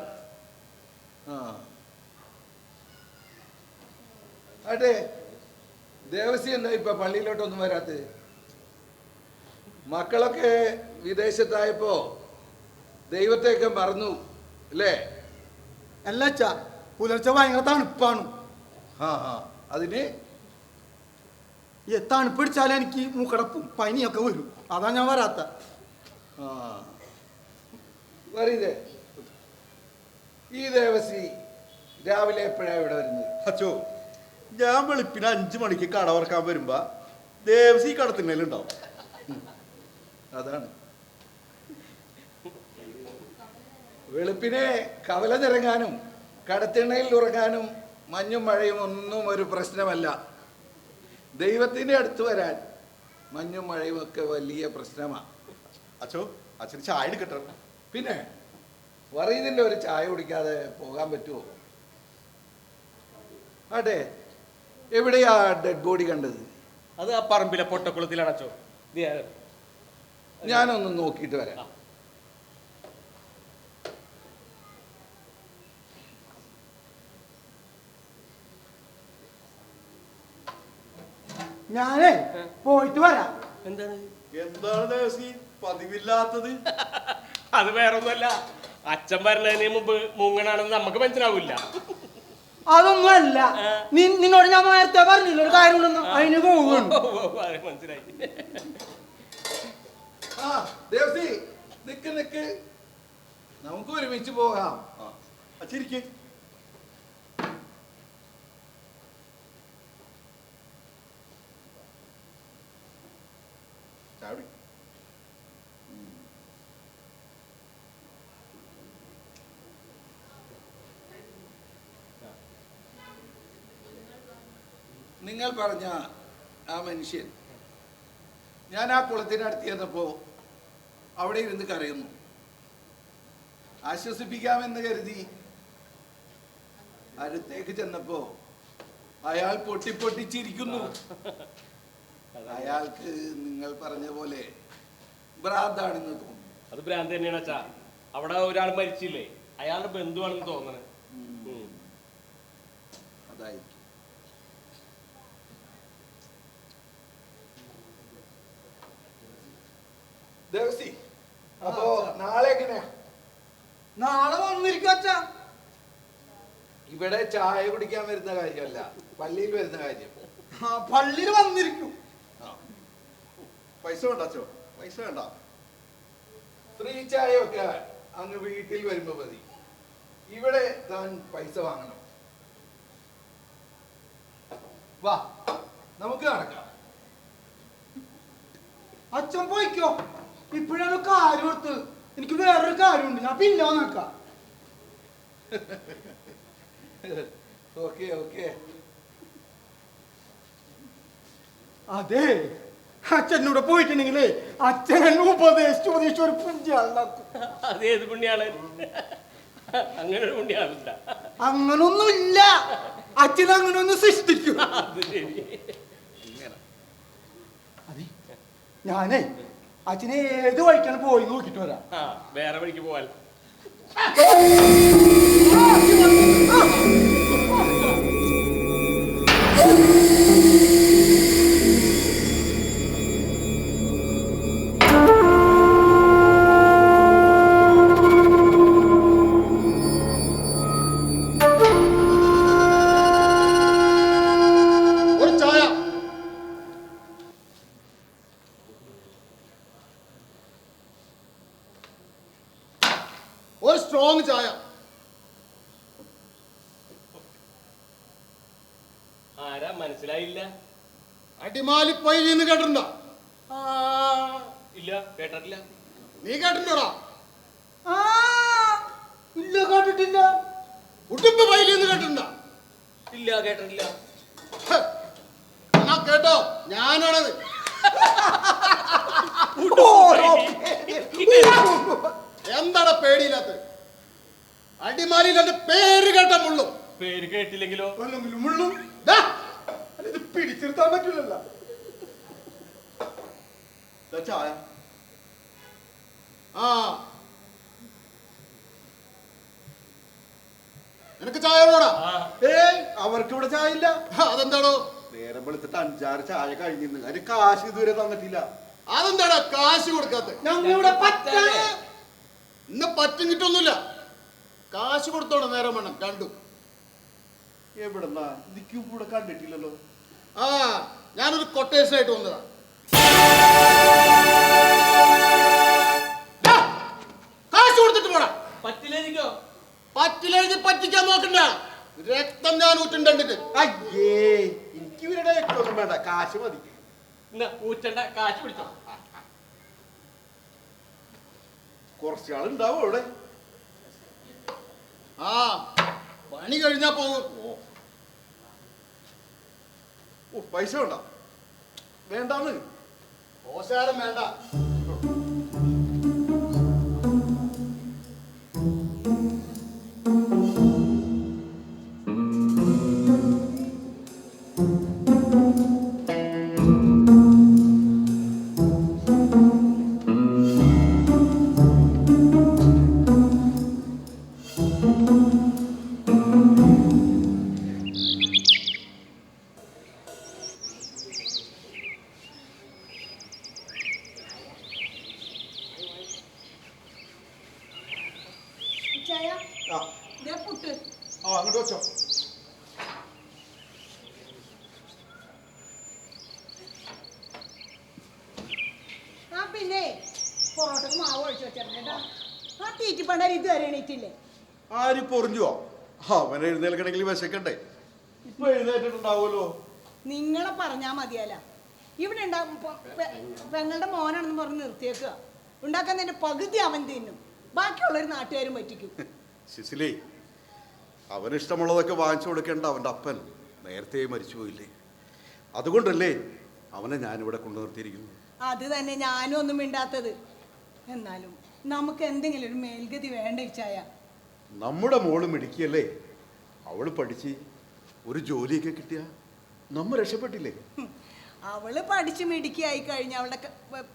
അതെ, ദേവസി എന്താ ഇപ്പൊ പള്ളിയിലോട്ടൊന്നും വരാത്തത്? മക്കളൊക്കെ വിദേശത്തായപ്പോ ദൈവത്തെയൊക്കെ മറന്നു അല്ലേ? അല്ല അച്ഛ, പുലർച്ചെ ഭയങ്കര തണുപ്പാണ്. അതിന് ഈ തണുപ്പിടിച്ചാലും എനിക്ക് മൂക്കടപ്പും പനിയൊക്കെ വരും. അതാ ഞാൻ വരാത്ത. വരീതേ, ഈ ദേവസി രാവിലെ എപ്പോഴാണ് ഇവിടെ വരുന്നത്? അച്ചോ, ഞാൻ വെളുപ്പിന് 5 മണിക്ക് കട വറക്കാൻ വരുമ്പോ ദേവസി കടത്തിങ്ങലുണ്ടാവും. അതാണ് വെളുപ്പിനെ കവല നിറങ്ങാനും കടത്തിണ്ണയിൽ ഉറങ്ങാനും മഞ്ഞും മഴയും ഒന്നും ഒരു പ്രശ്നമല്ല. ദൈവത്തിന്റെ അടുത്ത് വരാൻ മഞ്ഞും മഴയും ഒക്കെ വലിയ പ്രശ്നമാണ്. അച്ചോ, അച്ഛന് ചായ എടുക്കട്ടെ? പിന്നെ വറീതിന്റെ ഒരു ചായ കുടിക്കാതെ പോകാൻ പറ്റുമോ? അതെ, എവിടെയാ ഡെഡ് ബോഡി കണ്ടത്? അത് ആ പറമ്പിലെ പൊട്ടക്കുളത്തിലാണ് അച്ചോ. ഞാനൊന്ന് നോക്കിയിട്ട് വരാം. ഞാനേ പോയിട്ട് വരാം. എന്താണ് ദേവസി പതിവില്ലാത്തത്? അത് വേറൊന്നുമല്ല, അച്ഛൻ വരുന്നതിന് മുമ്പ് മുങ്ങണാണെന്ന് നമുക്ക് മനസ്സിലാവില്ല. അതൊന്നും അല്ല, നിന്നോട് ഞാൻ നേരത്തെ പറഞ്ഞില്ല ഒരു കാര്യം ഉണ്ടെന്ന്. അതിന് പോകുന്നു. മനസ്സിലായി. ദേവസി, നിക്ക്, നമുക്ക് ഒരുമിച്ച് പോകാം. അച്ചിരിക്ക്. നിങ്ങൾ പറഞ്ഞ ആ മനുഷ്യൻ ഞാൻ ആ കുളത്തിനടുത്ത് ചെന്നപ്പോ അവിടെ ഇരുന്ന് കരയുന്നു. ആശ്വസിപ്പിക്കാമെന്ന് കരുതി അടുത്തേക്ക് ചെന്നപ്പോ അയാൾ പൊട്ടിപ്പൊട്ടിച്ചിരിക്കുന്നു. അയാൾക്ക് നിങ്ങൾ പറഞ്ഞ പോലെ ഭ്രാന്താണെന്ന് തോന്നുന്നു. അത് ഭ്രാന്ത് തന്നെയാണ് അച്ഛാ. അവിടെ ഒരാൾ മരിച്ചില്ലേ, അയാളുടെ ബന്ധുവാണെന്ന് തോന്നണേ. അതായിരിക്കും. ദേവസി, അപ്പോ നാളെ എങ്ങനെയാ? നാളെ വന്നിരിക്കും അച്ഛാ. ഇവിടെ ചായ കുടിക്കാൻ വരുന്ന കാര്യമല്ല, പള്ളിയിൽ വരുന്ന കാര്യം. പള്ളിയിൽ വന്നിരിക്കും. പൈസ വേണ്ട അച്ഛോ, പൈസ വേണ്ട. ഫ്രീ ചായ ഒക്കെ അങ്ങ് വീട്ടിൽ വരുമ്പോ മതി. ഇവിടെ താൻ പൈസ വാങ്ങണം. വാ, നമുക്ക് നടക്കാം. അച്ഛൻ പോയിക്കോ. ഇപ്പോഴാണ് കാര്യം കൊടുത്ത്. എനിക്ക് വേറൊരു കാര്യമുണ്ട്, ഞാൻ പിന്നെ വന്നേക്കാം. Okay okay. അതെ, അച്ഛനൂടെ പോയിട്ടുണ്ടെങ്കിലേ അച്ഛൻ എന്നെ ഉപദേശിച്ച് ഒരു പുണ്യാളുണ്ടാക്കും. അതേത് പുണ്യാളൻ? അങ്ങനെ ഒരു പുണ്യാളുണ്ട? അങ്ങനൊന്നുമില്ല. അച്ഛൻ അങ്ങനെ ഒന്ന് സൃഷ്ടിക്കും. അത് ശരി. അതെ, ഞാനേ അച്ഛനെ ഏത് വഴിക്കാണ് പോയി നോക്കിട്ട് വരാം. വേറെ വഴിക്ക് പോവാൻ. ഒരു സ്ട്രോങ് ചായ. ആരാ മനസ്സിലായില്ല? അടിമാലി പൈലിന്ന് കേട്ടിട്ടുണ്ടോ? ഇല്ല, കേട്ടിട്ടില്ല. നീ കേട്ടിട്ടുണ്ടോടാ? ഇല്ല, കേട്ടിട്ടില്ല. ഉടുമ്പ് പൈലിന്ന് കേട്ടിട്ടുണ്ടോ? ഇല്ല, കേട്ടിട്ടില്ല. എന്നാ കേട്ടോ, ഞാനാണത്. എന്താണ് പേടിയില്ലാത്ത? അടിമാലിയിൽ എന്റെ പേര് കേട്ട മുള്ളും. പേര് കേട്ടില്ലെങ്കിലോ? മുള്ളും ഇത് പിടിച്ചെടുത്താൻ പറ്റില്ലല്ലോ. ചായ. ആ, നിനക്ക് ചായ വേണോടാ? ഏയ്, അവർക്ക് ഇവിടെ ചായ ഇല്ല. അതെന്താണോ? നേരം വെളുത്തിട്ട് 5-6 ചായ കഴിഞ്ഞിരുന്നു. അതിന് കാശ് ഇതുവരെ തന്നിട്ടില്ല. അതെന്താടാ കാശ് കൊടുക്കാത്ത? ഞങ്ങളുടെ പറ്റാണ്. ഇന്ന് പറ്റും കിട്ടൊന്നുമില്ല. കാശ് കൊടുത്തോടെ നേരം വേണം. കണ്ടു. എവിടെന്നാ? ഇതിക്ക് ഇവിടെ കണ്ടിട്ടില്ലല്ലോ. ആ, ഞാനൊരു കൊട്ടേഷൻ ആയിട്ട് വന്നതാ. കാശ് കൊടുത്തിട്ട് പോടാ. പറ്റില്ലെനിക്കോ? പറ്റിലെഴുതി പറ്റിക്കാൻ നോക്കണ്ട. രക്തം ഞാൻ ഊറ്റുണ്ടിട്ട്. അയ്യേ, എനിക്ക് ഇവരുടെ ഒന്നും വേണ്ട, കാശ് മതി. ഊറ്റണ്ട, കാശ് പിടിച്ചോ. കുറച്ചാളുണ്ടാവും അവിടെ. ആ, പണി കഴിഞ്ഞാ പോകും. ഓ, പൈസ വേണ്ട. വേണ്ടാന്ന്. ഓശാരം വേണ്ട. അങ്ങോട്ട് വെച്ചോ. പിന്നെ പൊറോട്ടക്ക് മാവ് ഒഴിച്ചു വെച്ചേട്ടാ. ആ തീറ്റി പണ്ടാരി ഇതുവരെ എണീറ്റില്ലേ? ആര് പൊറിഞ്ഞുവോ? അവൻ എഴുന്നേൽക്കണമെങ്കിൽ വിശക്കണ്ടേ? ഇപ്പൊ എഴുന്നേറ്റിട്ടുണ്ടാവുമല്ലോ. നിങ്ങളെ പറഞ്ഞാ മതിയല്ല. ഇവിടെ ഉണ്ടാകും പെങ്ങളുടെ മോനാണെന്ന് പറഞ്ഞ് നിർത്തിയേക്കുക. ഉണ്ടാക്കുന്നതിന്റെ പകുതി അവൻ തിന്നും, ബാക്കിയുള്ളൊരു നാട്ടുകാരും പറ്റിക്കും. സിസിലി, അവന് ഇഷ്ടമുള്ളതൊക്കെ വാങ്ങിച്ചു കൊടുക്കേണ്ട അവൻ്റെ അപ്പൻ നേരത്തെ മരിച്ചു പോയില്ലേ? അതുകൊണ്ടല്ലേ അവനെ ഞാനിവിടെ കൊണ്ടു നിർത്തിയിരിക്കുന്നു. അത് തന്നെ ഞാനും ഒന്നും മിണ്ടാത്തത്. എന്നാലും നമുക്ക് എന്തെങ്കിലും ഒരു മേൽഗതി വേണ്ട ഇച്ചായ. നമ്മുടെ മോള് മിടുക്കിയല്ലേ, അവള് പഠിച്ച് ഒരു ജോലിയൊക്കെ കിട്ടിയ നമ്മ രക്ഷപ്പെട്ടില്ലേ? അവള് പഠിച്ച് മിടുക്കിയായി കഴിഞ്ഞാൽ അവളുടെ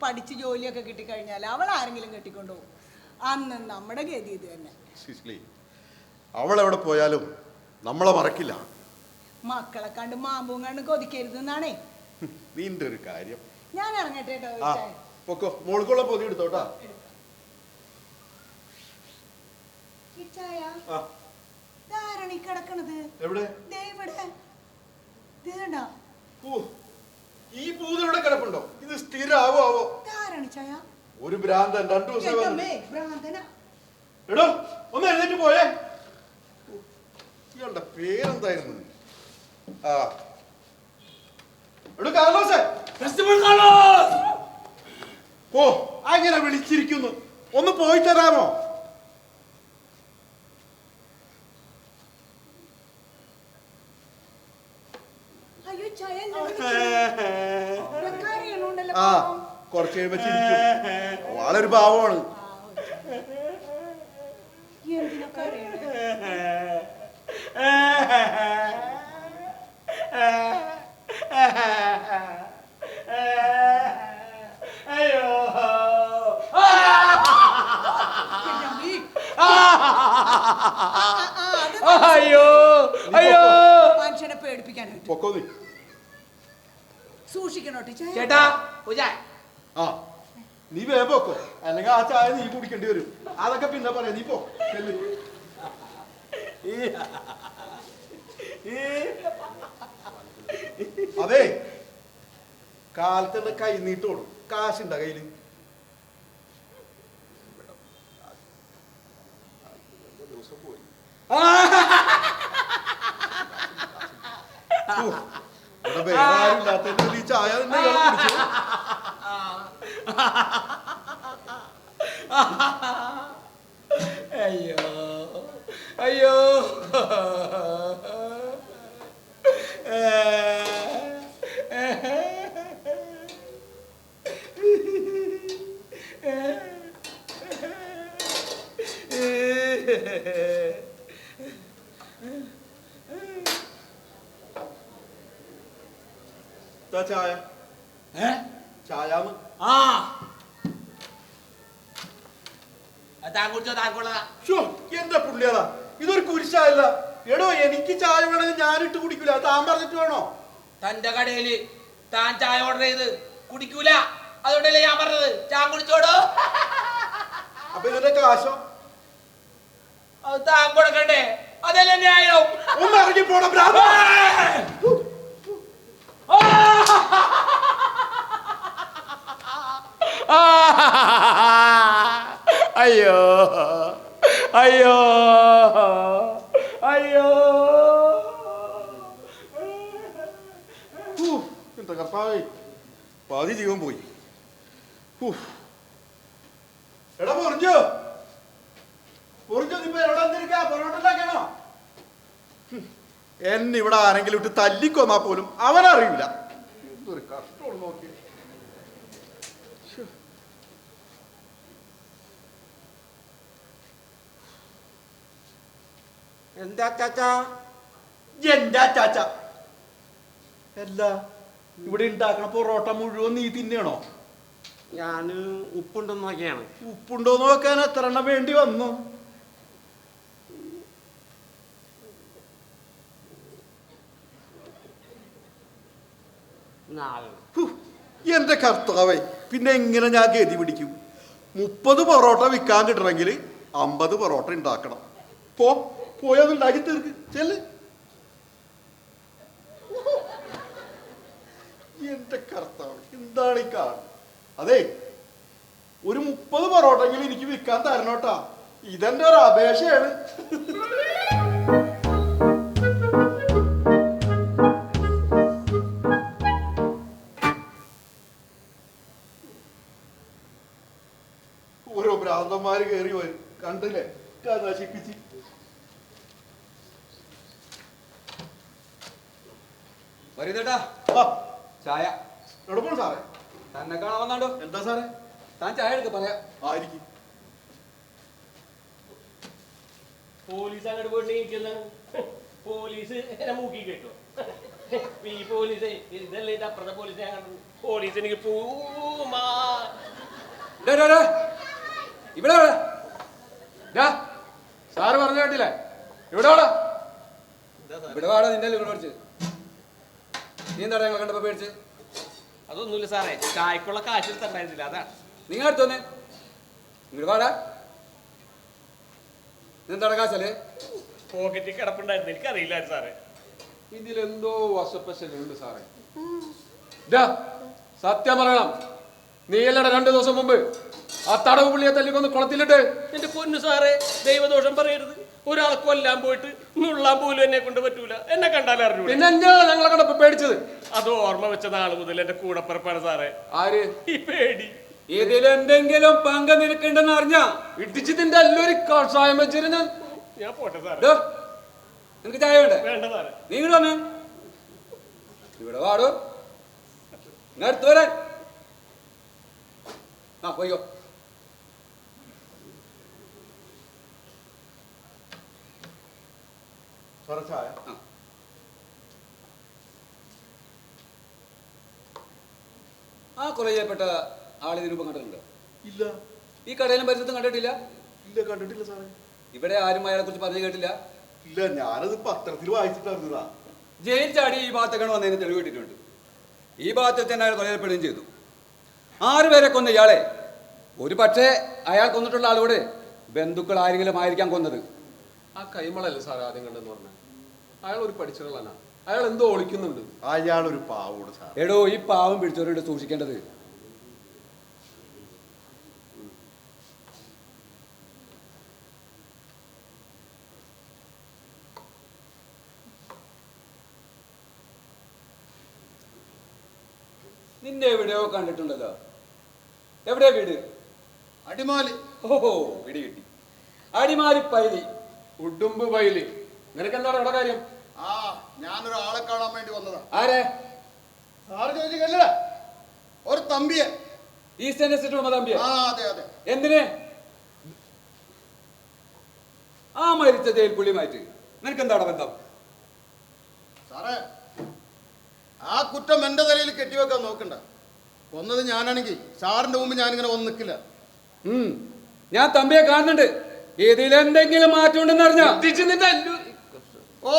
പഠിച്ച് ജോലിയൊക്കെ കിട്ടിക്കഴിഞ്ഞാൽ അവൾ ആരെങ്കിലും കെട്ടിക്കൊണ്ടുപോകും. അന്ന് നമ്മുടെ ഗതി ഇത് തന്നെ. അവളെവിടെ പോയാലും നമ്മളെ മറക്കില്ല. മക്കളെ കണ്ട് മാമ്പും കണ്ട് കൊതിക്കരുതെന്നാണേ നിന്റെ ഒരു കാര്യം. ഞാൻ ഇറങ്ങട്ടെ കേട്ടോ. പൊക്കോ, മോൾക്കുള്ള പൊതി എടുത്തോട്ടാ. കിടക്കണത് എവിടെ? ഈ പൂത ഇവിടെ കിടപ്പുണ്ടോ? ഇത് സ്ഥിരാവോ ആവോ? ഒരു ഭ്രാന്തൻ 2 ദിവസം. എടോ ഒന്ന് എഴുന്നേറ്റ് പോയേ. ഇയാളുടെ പേരെന്തായിരുന്നു? എടോ കാർലോസേ, ഓ അങ്ങനെ വിളിച്ചിരിക്കുന്നു, ഒന്ന് പോയി തരാമോ? കുറച്ച് കഴിയുമ്പോ ചിരിക്കും. വളൊരു പാവമാണ്. മനുഷ്യനെ പേടിപ്പിക്കാൻ സൂക്ഷിക്കണോ ചേട്ടാ? നീ വേഗം പോക്കോ, അല്ലെങ്കിൽ ആ ചായ നീ കുടിക്കേണ്ടി വരും. അതൊക്കെ പിന്നെ പറയാം, നീ പോ. അതെ, കാലത്ത് കൈ നീട്ടോളൂ. കാശുണ്ട കയ്യില്? വേറെ ആരും ഇല്ലാത്ത ഈ ചായ തന്നെ കുടിച്ചു. അയ്യോ അയ്യോ, ചായ ചായ എന്റെ പുള്ളിയതാ, ഇതൊരു കുരിശായല്ല. എടോ എനിക്ക് ചായ വേണമെങ്കിൽ ഞാനിട്ട് കുടിക്കൂല, താൻ പറഞ്ഞിട്ട് വേണോ? തന്റെ കടയില് താൻ ചായ ഓർഡർ ചെയ്ത് കുടിക്കൂല, അതുകൊണ്ടല്ലേ ഞാൻ പറഞ്ഞത് ചായ കുടിച്ചോടോ. അപ്പൊ ഇതിന്റെ കാശോ? അത് താൻ കൊടുക്കണ്ടേ, അതല്ലേ ന്യായം. ഒന്ന് ഇറങ്ങി പോണം ഭ്രാന്ത. അയ്യോ അയ്യോ അയ്യോ, എന്റെ കർത്താവേ, പാതി ജീവൻ പോയി. എടാ പൊറിഞ്ഞോ പൊറിഞ്ഞോ, ഇപ്പൊ എവിടെ വന്നിരിക്കാ? പൊറോട്ട ഉണ്ടാക്കണോ? എന്നിവിടെ ആരെങ്കിലും ഇട്ട് തല്ലിക്കൊന്നാ പോലും അവനറിയില്ല. എന്തൊരു കഷ്ടമാണ് നോക്കി. എന്താ ചാച്ചാ? എന്താ ചാച്ച? അല്ല, ഇവിടെ ഉണ്ടാക്കണ പൊറോട്ട മുഴുവൻ നീ തിന്നണോ? ഞാന് ഉപ്പുണ്ടോന്ന് നോക്കിയാണ്. ഉപ്പുണ്ടോന്ന് നോക്കാൻ എത്ര എണ്ണം വേണ്ടി വന്നു? എന്റെ കർത്താവേ, പിന്നെ എങ്ങനെ ഞാൻ ഗതി പിടിക്കും? 30 പൊറോട്ട വിൽക്കാൻ കിട്ടണമെങ്കിൽ 50 പൊറോട്ട ഉണ്ടാക്കണം. പോയത് ഉണ്ടാക്കി തീർക്ക് ചെല്ല്. എന്റെ കർത്താവ്, എന്താണ് ഈ കാണുന്നത്? അതെ, ഒരു 30 പൊറോട്ടെങ്കിലും എനിക്ക് വിൽക്കാൻ തരണോട്ടാ. ഇതെന്റെ ഒരു അപേക്ഷയാണ്. ഓരോ ഭ്രാന്തന്മാര് കയറി വരും, കണ്ടില്ലേ? നശിപ്പിച്ച്. ചായ എവിടെ പോണു സാറേ? തന്നെ കാണാൻ വന്നാണ്ടോ? എന്താ സാറേ? താൻ ചായ എടുക്ക പറയാ. ആയിരിക്കും. പോലീസ് അങ്ങോട്ട് പോയിട്ട് പോലീസ് എന്നെ മൂക്കി കേട്ടോ. ഈ പോലീസ് ഇതല്ലേ ഇത് അപ്പുറത്തെ പോലീസ് ഞാൻ കണ്ടു. പോലീസ് എനിക്ക് ഇവിടെ സാറ് പറഞ്ഞു കേട്ടില്ലേ? ഇവിടെ ഇവിടെ വാടാ. നിന്റെ ഇവിടെ പഠിച്ച് നീ എന്താ ഞങ്ങൾ കണ്ടപ്പോ പേടിച്ച്? അതൊന്നുമില്ല സാറേ, ചായക്കുള്ള കാശ് എടുത്തുണ്ടായിരുന്നില്ല, അതാണ്. നിങ്ങൾ അടുത്തോന്നെ ഇങ്ങോട്ട് വാടാ. ഇതെന്താ കാശല്ലേ? പോക്കറ്റിൽ കിടപ്പുണ്ടായിരുന്നു, എനിക്കറിയില്ലായിരുന്നു സാറേ. ഇതിലെന്തോ വശപ്പശലുണ്ട് സാറേ. സത്യം പറയണം, നീയല്ലട 2 ദിവസം മുമ്പ് ആ തടവ് പുള്ളിയെ തല്ലിക്കൊന്ന് കുളത്തിലിട്ട്? എന്റെ പൊന്നു സാറേ, ദൈവദോഷം പറയരുത്. ഒരാളെ കൊല്ലാൻ പോയിട്ട് നുള്ളാൻ പോലും എന്നെ കൊണ്ട് പറ്റൂല. എന്നെ കണ്ടാലും അറിഞ്ഞു. പിന്നെ എന്താ ഞങ്ങളെ കണ്ടപ്പോ പേടിച്ചത്? അത് ഓർമ്മ വെച്ച നാള് മുതൽ എന്റെ കൂടപ്പിറപ്പാണ് സാറേ. ആര്? ഈ പേടി. ഇതിലെന്തെങ്കിലും പങ്ക് നിനക്കുണ്ടെന്ന് അറിഞ്ഞാ ഇടിച്ചതിന്റെ എല്ലാവരും കഷായം വെച്ചിരുന്ന ഞാൻ പോട്ടെ സാറേ. നിനക്ക് ചായ വേണ്ടേ? വേണ്ട സാറേ. നീ ഇങ്ങോട്ട് വന്നേ. ഇവിടെ വാടോ. അടുത്ത് വരാൻ. ആ പോയിക്കോ. ചായ. ആ കൊല ചെയ്യപ്പെട്ട ആളിതിന് രൂപം കണ്ടിട്ടുണ്ടോ? ഇല്ല. ഈ കടയിലും പരിസരത്തും കണ്ടിട്ടില്ല? ഇല്ല, കണ്ടിട്ടില്ല സാറേ. ഇവിടെ ആരും അയാളെ കുറിച്ച് പറഞ്ഞു കേട്ടില്ല? ഇല്ല, ഞാനത് പത്രത്തിൽ വായിച്ചിട്ടായിരുന്നതാ. ജയിൽ ചാടി ഈ ഭാഗത്തേക്കാണ് വന്നതിന് തെളിവ് കിട്ടിയിട്ടുണ്ട്. ഈ ഭാഗത്ത് തന്നെ അയാൾ കൊലപ്പെടുകയും ചെയ്തു. 6 പേരെ കൊന്ന ഇയാളെ ഒരു പക്ഷേ അയാൾ കൊന്നിട്ടുള്ള ആളോട് ബന്ധുക്കൾ ആരെങ്കിലും ആയിരിക്കാം കൊന്നത്. ആ കൈമളല്ലേ സാറേ ആദ്യം കണ്ടെന്ന് പറഞ്ഞ? അയാൾ ഒരു പഠിച്ചുകളാണ്. അയാൾ എന്തോ ഒളിക്കുന്നുണ്ട്. അയാൾ ഒരു പാവോട് സാർ. എടോ, ഈ പാവം പിടിച്ചവരോട് സൂക്ഷിക്കേണ്ടത്. നിന്നെ എവിടെയോ കണ്ടിട്ടുണ്ടല്ലോ. എവിടെയാ വീട്? അടിമാലി. ഓഹോ, പിടി കിട്ടി. അടിമാലി പൈലി, ഉടുമ്പ് പൈലി. നിനക്കെന്താണ് ഇവിടെ കാര്യം? ആ, ഞാനൊരാളെ കാണാൻ വേണ്ടി വന്നതാ. ആരെ? സാറ് ചോദിച്ചില്ല, ഒരു തമ്പിയെ. Eastern estate തമ്പിയെ? ആ, അതെ അതെ. എന്തിനെ? ആ മരിച്ച ജയിൽ പുള്ളിയുമായിട്ട് നിനക്കെന്താണ് ബന്ധം? സാറേ, ആ കുറ്റം എന്റെ തലയിൽ കെട്ടിവെക്കാൻ നോക്കണ്ട. കൊന്നത് ഞാനാണെങ്കിൽ സാറിന്റെ മുമ്പ് ഞാനിങ്ങനെ വന്ന് നിൽക്കില്ല. ഞാൻ തമ്പിയെ കാണുന്നുണ്ട്. ഇതിലെന്തെങ്കിലും മാറ്റം ഉണ്ടെന്ന് അറിഞ്ഞാ ഓ,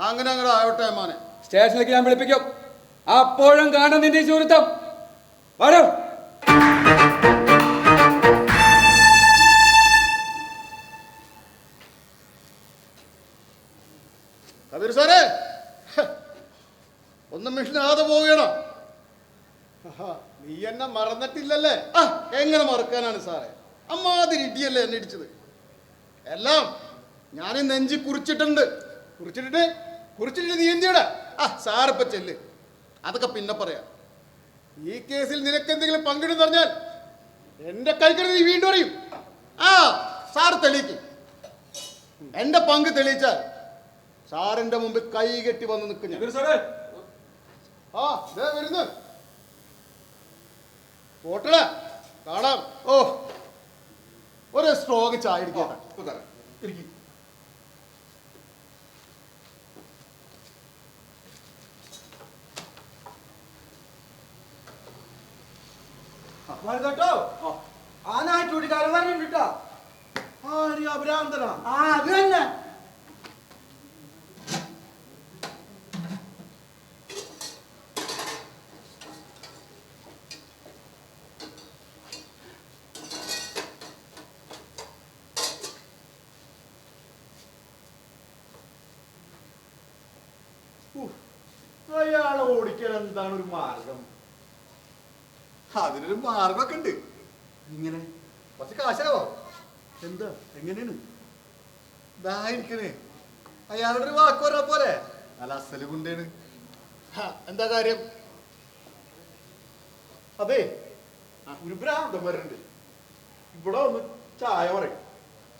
അങ്ങനെ അങ്ങനെ ആവട്ടെ മോനെ. സ്റ്റേഷനിലേക്ക് ഞാൻ വിളിപ്പിക്കും. അപ്പോഴും കാണാൻ നിന്റെ സുഹൃത്തം. വരൂ. കബീർ സാറേ, ഒന്നും മിഷനാതെ പോവുകയാണോ? നീ എന്നെ മറന്നിട്ടില്ലല്ലേ? എങ്ങനെ മറക്കാനാണ് സാറേ? അമ്മാതിരി ഇടിയല്ലേ എന്നെ ഇടിച്ചത്. എല്ലാം ഞാൻ നെഞ്ചി കുറിച്ചിട്ടുണ്ട്. കുറിച്ചിട്ട് നീ എന്തിയടാ? സാറിപ്പ ചെല്ല്, അതൊക്കെ പിന്നെ പറയാം. ഈ കേസിൽ നിനക്കെന്തെങ്കിലും പങ്കിടുന്ന് പറഞ്ഞാൽ എന്റെ കൈക്കറി നീ വീണ്ടും അറിയും. സാറ് തെളിയിക്കും. എന്റെ പങ്ക് തെളിയിച്ചാൽ സാറിന്റെ മുമ്പിൽ കൈ കെട്ടി വന്ന് നിൽക്കും ഞാൻ. വരുന്നു. പോട്ടടാ, കാണാം. ഓ, ഒരു സ്ട്രോങ് ചായ ഇരിക്കട്ടെ. കേട്ടോ, ആ നാട്ടൂട്ടിക്കാരൻ പറഞ്ഞിട്ടോ. അഭ്രാന്തനാ? അത് തന്നെ. അയാളെ ഓടിക്കാൻ എന്താണ് ഒരു മാർഗം? അതിനൊരു മാർഗമൊക്കെ ഉണ്ട്. ഇങ്ങനെ കുറച്ച് കാശാവോ? എന്താ, എങ്ങനെയാണ്? ഇതായിരിക്കണേ, അയാളുടെ ഒരു വാക്ക് പറഞ്ഞ പോലെ നല്ല അസല് കൊണ്ടേണ്. എന്താ കാര്യം? അതെ, ഒരു ഭ്രാന്തം വരുന്നുണ്ട്. ഇവിടെ ഒന്ന് ചായ പറയും,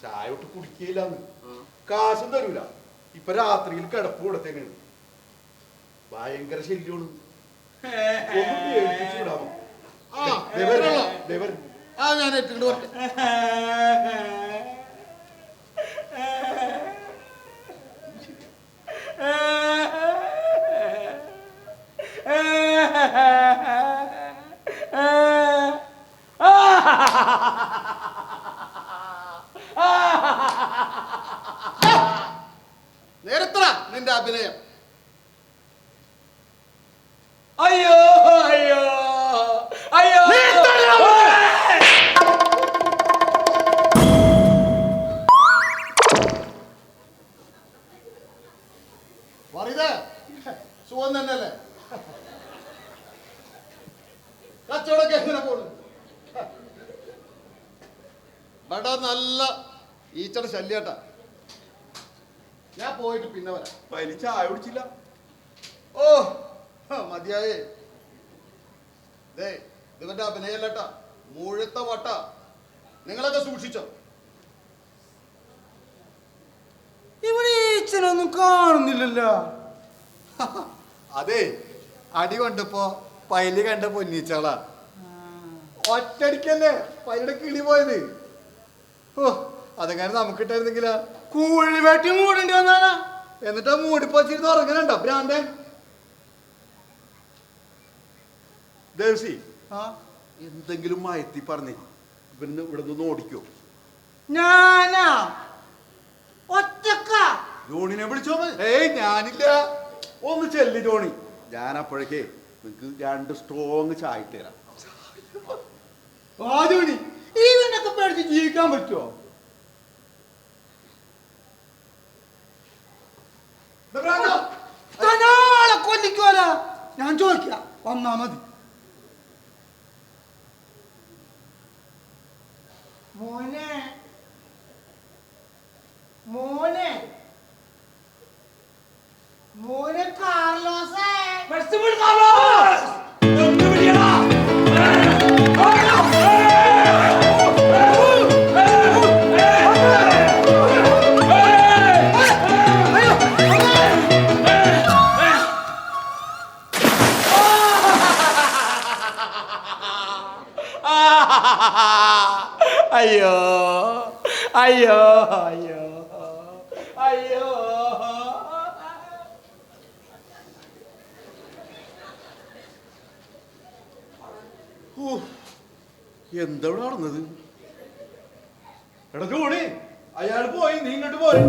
ചായ ഒട്ട് കുടിക്കില്ലാന്ന്, കാശും തരൂല. ഇപ്പൊ രാത്രിയിൽ കിടപ്പ് കൊടുത്തേക്കാണ്. ഭയങ്കര ശല്യമാണ്. ഒന്ന് പേടിപ്പിച്ചു വിടാമോ? ഞാൻ ഏറ്റുകൊണ്ട് പോട്ടെ. നേരത്ര നിന്റെ അഭിനയം. അയ്യോ അയ്യോ അയ്യോ പറയതേ സുഖം തന്നെയല്ലേ? കച്ചവടമൊക്കെ എങ്ങനെ പോണു? ഇവിടെ നല്ല ഈച്ചയുടെ ശല്യാട്ടാ. ഞാൻ പോയിട്ട് പിന്നെ വരാം. വലിയ ചായ കുടിച്ചില്ല. ഓ മതിയായേ. ഇതിവന്റെ അഭിനയല്ലട്ടാ, മുഴുത്ത വട്ട. നിങ്ങളൊക്കെ സൂക്ഷിച്ചോ. ഇവിടെ ഈച്ചനൊന്നും കാണുന്നില്ലല്ലോ. അതെ, അടി കൊണ്ടപ്പോ പൈല് കണ്ട പൊന്നിച്ചാളാ. ഒറ്റടിക്കല്ലേ പൈലയുടെ കിളി പോയത്. ഓ അതെങ്ങനെ നമുക്കിട്ടായിരുന്നെങ്കിലാ. കൂഴിവേട്ടി മൂടേണ്ടി വന്നാനാ. എന്നിട്ട് മൂടിപ്പോച്ചിരുന്ന് ഉറങ്ങണുണ്ടോ ഭ്രാന്തൻ? ദേവസി, എന്തെങ്കിലും മയത്തി പറഞ്ഞേ, ഇവന്ന് ഇവിടെ നിന്ന് ഓടിക്കോ. ഞാനാ ഒറ്റക്ക. ജോണിനെ വിളിച്ചോന്ന്. ഏയ് ഞാനില്ല. ഒന്ന് ചെല്ലി ജോണി. ഞാൻ അപ്പോഴേക്കേ നിങ്ങക്ക് 2 സ്ട്രോങ് ചായ തരാം. ആദ്യമണി ഇവനൊക്കെ പേടിച്ച് ജീവിക്കാൻ പറ്റുമോ? തനാളെ കൊല്ലിക്കോല. ഞാൻ ചോദിക്കാം, വന്നാ മതി. മോനെ മോനെ മോനെ കാർലോസേ. അയ്യോ അയ്യോ അയ്യോ അയ്യോ എന്താ ഇവിടെ നടന്നത്? എടാ ജോണി, അയാൾ പോയി, നീ ഇങ്ങോട്ട് പോയി.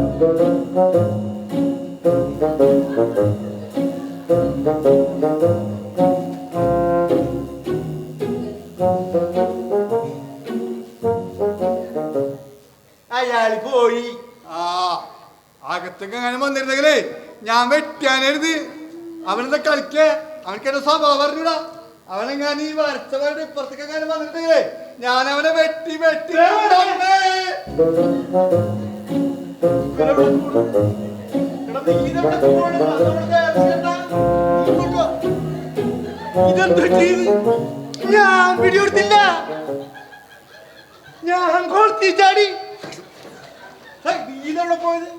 അയാൾ പോയി. അകത്തൊക്കെ അങ്ങനെ വന്നിരുന്നെങ്കിലേ ഞാൻ വെട്ടാനരുത്. അവനെന്താ കളിക്കേ? അവനക്ക് എന്റെ സ്വഭാവം അറിഞ്ഞൂടാ. അവനെങ്ങാനും ഈ വരച്ചവരുടെ ഇപ്പുറത്തേക്ക് അങ്ങനെ വന്നിട്ടുണ്ടെങ്കിലേ ഞാൻ അവനെ വെട്ടി വെട്ടി. ഇതെന്താ ചെയ്ത്? ഞാൻ പിടികൊടുത്തില്ല. ഞാൻ കൊളുത്തി ചാടി. നീലെവിടെ പോയത്?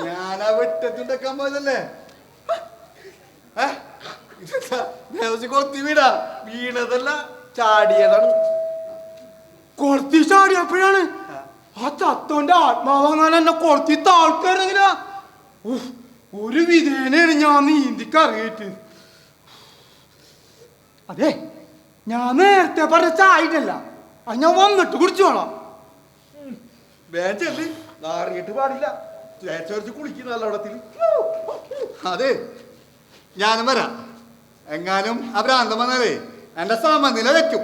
ഞാനാ വെട്ടത്തുണ്ടാക്കാൻ പോയതല്ലേ. കൊളുത്തി വീടാ. വീണതല്ല, ചാടിയതാണ്. കൊളുത്തി ചാടിയപ്പോഴാണ് ആ ചത്തോന്റെ ആത്മാവാങ്ങാൻ എന്നെ കൊളുത്തി താഴ്ക്കാരെങ്കിലാ. ഒരു വിധേനയാണ് ഞാൻ നീന്തിക്ക് അറിയിട്ട്. അതെ, ഞാൻ നേരത്തെ പറഞ്ഞ ചായട്ടല്ല, അത് ഞാൻ വന്നിട്ട് കുടിച്ചോളാം. വേച്ചല്ലേ, നാറിയിട്ട് പാടില്ല. ചേച്ചി കുളിക്കുന്ന വെള്ളത്തിൽ. അതെ, ഞാനും വരാം. എങ്ങാനും ആ ഭ്രാന്തം വന്നാലേ എന്റെ സമനില വെക്കും.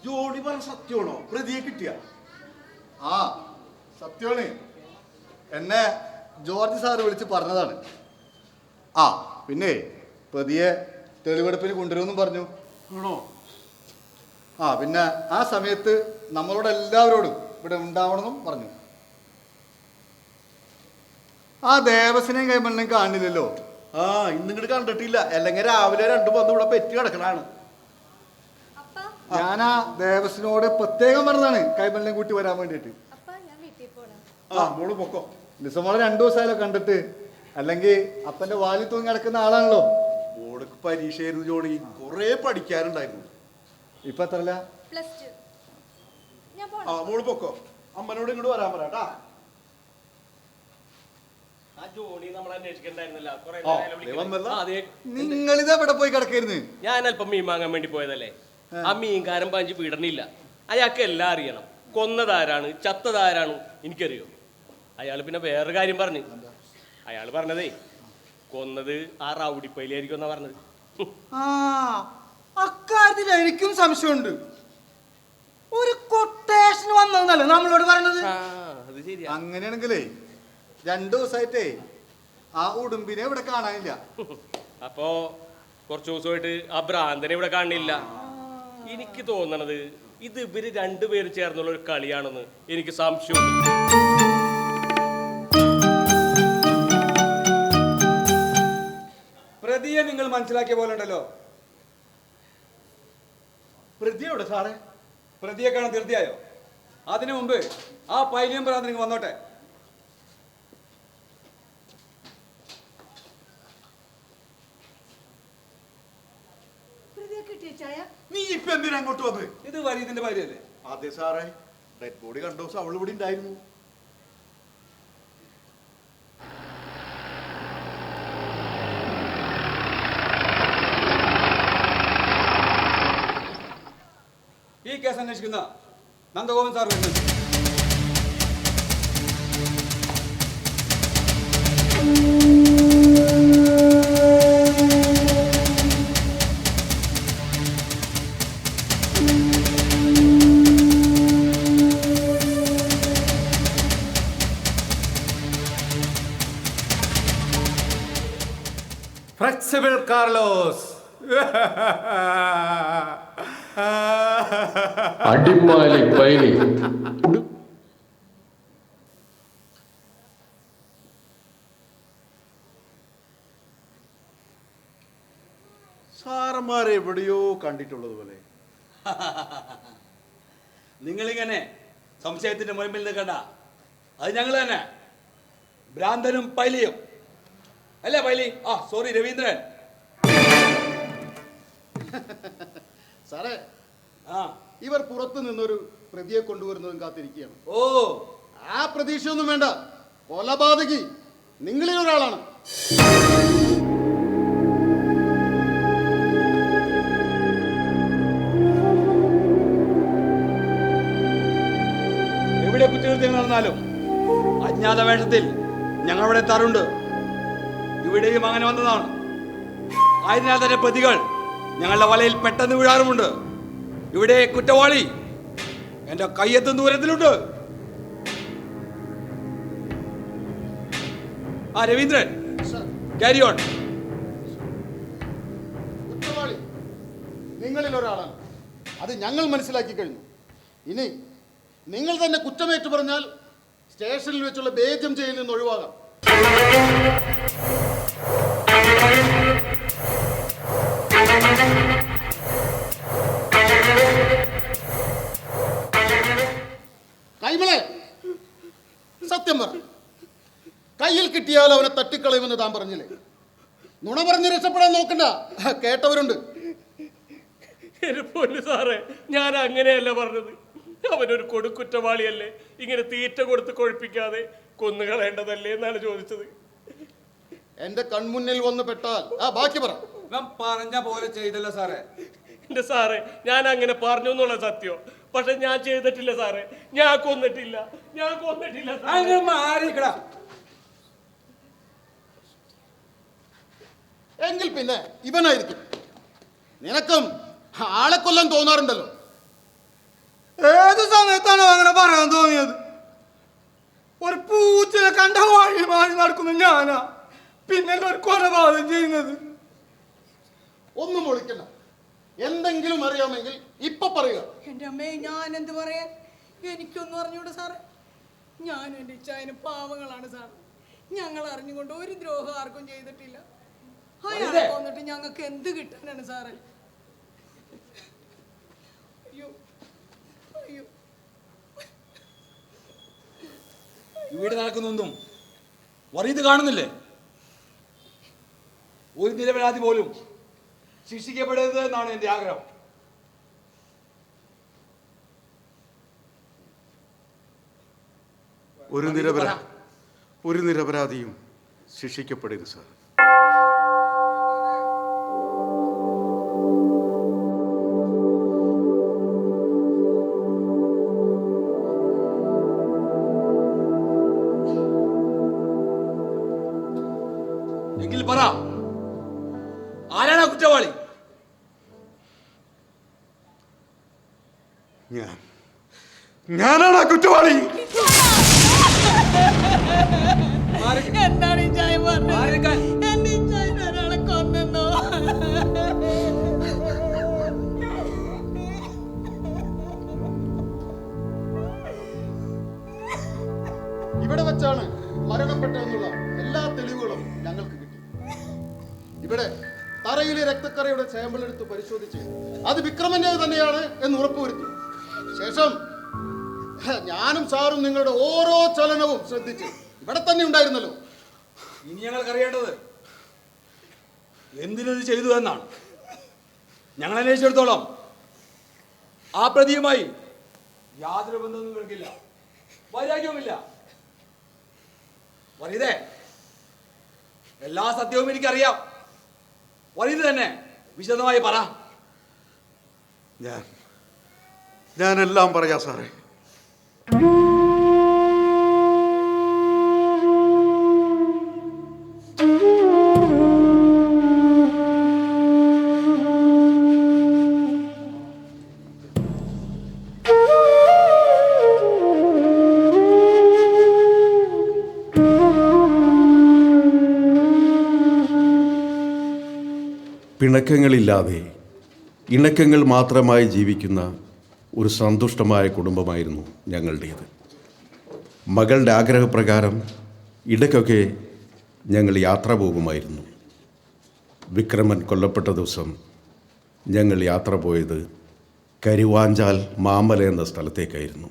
ജോണി പറഞ്ഞ സത്യമാണോ? പ്രതിയെ കിട്ടിയ? ആ സത്യമാണ്. എന്നെ ജോർജ് സാറ് വിളിച്ച് പറഞ്ഞതാണ്. ആ പിന്നെ പ്രതിയെ തെളിവെടുപ്പിന് കൊണ്ടുവരുമെന്നും പറഞ്ഞു. ആണോ? ആ പിന്നെ ആ സമയത്ത് നമ്മളോട് എല്ലാവരോടും ഇവിടെ ഉണ്ടാവണമെന്നും പറഞ്ഞു. ആ ദേവസ്വനെയും കൈമളിനെയും കാണില്ലല്ലോ. ആ ഇന്നിങ്ങോട്ട് കണ്ടിട്ടില്ല, അല്ലെങ്കിൽ രാവിലെ രണ്ടും വന്ന് ഇവിടെ പെറ്റി കിടക്കണാണ്. ഞാൻ ആ ദേവസ്വനോട് പ്രത്യേകം പറഞ്ഞതാണ് കൈമളിനെയും കൂട്ടി വരാൻ വേണ്ടിയിട്ട്. ആ മോള് പൊക്കോ. ലിസമോളെ 2 ദിവസമായാലോ കണ്ടിട്ട്. അല്ലെങ്കിൽ അപ്പന്റെ വാലിൽ തൂങ്ങി കിടക്കുന്ന ആളാണല്ലോ. മോൾക്ക് പരീക്ഷയായിരുന്നു ജോണി, കുറെ പഠിക്കാനുണ്ടായിരുന്നു. ഇപ്പൊ എത്രല്ല? ആ മോള് പൊക്കോ, അമ്മനോട് ഇങ്ങോട്ട് വരാൻ പറയാട്ടാ. നിങ്ങളിത് എവിടെ പോയി കിടക്കായിരുന്നു? ഞാൻ അല്പം മീൻ വാങ്ങാൻ വേണ്ടി പോയതല്ലേ. ആ മീൻകാരൻ പാഞ്ച് പീഡനില്ല. അയാൾക്ക് എല്ലാം അറിയണം. കൊന്നതാരാണ് ചത്തതാരാണ് എനിക്കറിയോ. അയാൾ പിന്നെ വേറൊരു കാര്യം പറഞ്ഞു. അയാൾ പറഞ്ഞതേ കൊന്നത് ആ റൗഡിപ്പയിലായിരിക്കും എന്നാ പറഞ്ഞത്. ആ അക്കാര്യത്തിൽ എനിക്കും സംശയമുണ്ട്. ഒരു കൊട്ടേഷൻ വന്നതെന്നല്ലേ നമ്മളോട് പറഞ്ഞത്? അങ്ങനെയാണെങ്കിലേ 2 ദിവസമായിട്ടേ ആ ഉടുമ്പിനെ ഇവിടെ കാണാനില്ല. അപ്പോ കുറച്ചു ദിവസമായിട്ട് ആ ഭ്രാന്തനെ ഇവിടെ കാണില്ല. എനിക്ക് തോന്നണത് ഇത് ഇവര് രണ്ടുപേര് ചേർന്നുള്ള ഒരു കളിയാണെന്ന് എനിക്ക് സംശയമുണ്ട്. പ്രതിയെ നിങ്ങൾ മനസ്സിലാക്കിയ പോലെ ഉണ്ടല്ലോ. പ്രതി എവിടെ സാറേ? പ്രതിയെ കാണാൻ ധൃതിയായോ? അതിനു മുമ്പ് ആ പൈലിയം ഭ്രാന്തൻ നിങ്ങൾ വന്നോട്ടെ. നീ ഇപ്പൊ എന്തിനാ അങ്ങോട്ട് വന്നത്? ഇത് വരീതിന്റെ ഭാര്യയല്ലേ? അതെ സാറേ, ഡെഡ് ബോഡി കണ്ട ദിവസം അവൾ ഇവിടെ ഉണ്ടായിരുന്നു. ഈ കേസ് അന്വേഷിക്കുന്ന നന്ദഗോപൻ സാർ വരുന്നു. Flexible Carlos. അടിമാലി പൈലി. സാറന്മാരെ എവിടെയോ കണ്ടിട്ടുള്ളത് പോലെ. നിങ്ങളിങ്ങനെ സംശയത്തിന്റെ മുൻപിൽ നിൽക്കണ്ട. അത് ഞങ്ങൾ തന്നെ, ഭ്രാന്തനും പൈലിയും അല്ലേ? പൈലി, ആ സോറി രവീന്ദ്രൻ. സാറേ, ആ ഇവർ പുറത്തു നിന്നൊരു പ്രതിയെ കൊണ്ടുവരുന്നതും കാത്തിരിക്കുകയാണ്. ഓ, ആ പ്രതീക്ഷയൊന്നും വേണ്ട. കൊലപാതകി നിങ്ങളിൽ ഒരാളാണ്. എവിടെ കുറ്റകൃത്യം നടന്നാലും അജ്ഞാത വേഷത്തിൽ ഞങ്ങളവിടെ എത്താറുണ്ട്. ഇവിടെയും അങ്ങനെ വന്നതാണ്. ആയതിനാൽ തന്നെ പ്രതികൾ ഞങ്ങളുടെ വലയിൽ പെട്ടെന്ന് വീഴാറുമുണ്ട്. ഇവിടെ കുറ്റവാളി എന്റെ കയ്യെത്തും ദൂരത്തിലുണ്ട്. ആ രവീന്ദ്രൻ, ക്യാരി ഓൺ. കുറ്റവാളി നിങ്ങളിൽ ഒരാളാണ്, അത് ഞങ്ങൾ മനസ്സിലാക്കി കഴിഞ്ഞു. ഇനി നിങ്ങൾ തന്നെ കുറ്റമേറ്റു പറഞ്ഞാൽ സ്റ്റേഷനിൽ വെച്ചുള്ള ഭേദ്യം ചെയ്യലിൽ നിന്ന് ഒഴിവാകാം. കൈമളെ, സത്യം പറ. കയ്യിൽ കിട്ടിയാൽ അവനെ തട്ടിക്കളയുമെന്ന് താൻ പറഞ്ഞില്ലേ? നുണ പറഞ്ഞ് രക്ഷപ്പെടാൻ നോക്കണ്ട, കേട്ടവരുണ്ട്. എന്റെ പൊന്നു സാറേ, ഞാൻ അങ്ങനെയല്ല പറഞ്ഞത്. അവനൊരു കൊടുക്കുറ്റവാളിയല്ലേ, ഇങ്ങനെ തീറ്റ കൊടുത്ത് കൊഴിപ്പിക്കാതെ കൊന്നുകളയേണ്ടതല്ലേ എന്നാണ് ചോദിച്ചത്. എന്റെ കൺമുന്നിൽ വന്ന് പെട്ടാൽ ബാക്കി പറ. പറഞ്ഞ പോലെ ചെയ്തല്ല സാറേ. എന്റെ സാറേ, ഞാൻ അങ്ങനെ പറഞ്ഞു എന്നുള്ള സത്യം. പക്ഷെ ഞാൻ ചെയ്തിട്ടില്ല സാറേ, ഞാൻ കൊന്നിട്ടില്ല. എങ്കിൽ പിന്നെ ഇവനായിരിക്കും. നിനക്കും ആളെ കൊല്ലാൻ തോന്നാറുണ്ടല്ലോ. ഏത് സമയത്താണോ അങ്ങനെ പറയാൻ തോന്നിയത്? ഒരു പൂച്ചയെ കണ്ട വഴി മാറി നടക്കുന്ന ഞാനാ പിന്നല്ല ഒരു കൊലപാതകം ചെയ്യുന്നത്. ഒന്നും ഒളിക്കണ്ട. എന്തെങ്കിലും അറിയാമെങ്കിൽ ഇപ്പൊ പറയുക. എന്റെ അമ്മേ, ഞാൻ എന്ത് പറയാൻ? എനിക്കൊന്നും അറിഞ്ഞൂടെ സാറേ. ഞാനും എൻ്റെ ഇച്ചായനും പാവങ്ങളാണ് സാർ. ഞങ്ങൾ അറിഞ്ഞുകൊണ്ട് ഒരു ദ്രോഹം ആർക്കും ചെയ്തിട്ടില്ല. അയാളെ കൊന്നിട്ട് ഞങ്ങൾക്ക് എന്ത് കിട്ടാനാണ് സാറേ? അയ്യോ അയ്യോ, ഇവിടെ നടക്കുന്നൊന്നും വറീത് കാണുന്നില്ലേ? ഒരു നിരപരാധി പോലും ശിക്ഷിക്കപ്പെടരുത് എന്നാണ് എൻ്റെ ആഗ്രഹം. ഒരു നിരപരാധിയും ശിക്ഷിക്കപ്പെടരുത് സാർ. എങ്കിൽ പറ, ആരാണ് കുറ്റവാളി? ഞാനാണ് കുറ്റവാളി. എന്താണ് ഈ ചായ പറഞ്ഞത്? എന്റെ ഇച്ചായൻ ഒരാളെ കൊന്നെന്നോ? ഇവിടെ വെച്ചാണ് മരണപ്പെട്ടതെന്നുള്ള എല്ലാ തെളിവുകളും ഞങ്ങൾക്ക് കിട്ടി. ഇവിടെ തറയിലെ രക്തക്കറയുടെ സാമ്പിൾ എടുത്ത് പരിശോധിച്ച് അത് വിക്രമന്റെ തന്നെയാണ് എന്ന് ഉറപ്പുവരുത്തി. ശേഷം ഞാനും സാറും നിങ്ങളുടെ ഓരോ ചലനവും ശ്രദ്ധിച്ച് ഇവിടെ തന്നെ ഉണ്ടായിരുന്നല്ലോ. ഇനി ഞങ്ങൾക്കറിയേണ്ടത് എന്തിനത് ചെയ്തു എന്നാണ്. ഞങ്ങൾ അന്വേഷിച്ചിടത്തോളം ആ പ്രതിയുമായി യാതൊരു ബന്ധവും നിങ്ങൾക്കില്ല, വൈരാഗ്യവുമില്ല. വരീതേ, എല്ലാ സത്യവും എനിക്കറിയാം. വരീത് തന്നെ വിശദമായി പറ. ഞാനെല്ലാം പറയാം സാറേ. പിണക്കങ്ങളില്ലാതെ ഇണക്കങ്ങൾ മാത്രമായി ജീവിക്കുന്ന ഒരു സന്തുഷ്ടമായ കുടുംബമായിരുന്നു ഞങ്ങളുടേത്. മകളുടെ ആഗ്രഹപ്രകാരം ഇടയ്ക്കൊക്കെ ഞങ്ങൾ യാത്ര പോകുമായിരുന്നു. വിക്രമൻ കൊല്ലപ്പെട്ട ദിവസം ഞങ്ങൾ യാത്ര പോയത് കരുവാഞ്ചാൽ മാമല എന്ന സ്ഥലത്തേക്കായിരുന്നു.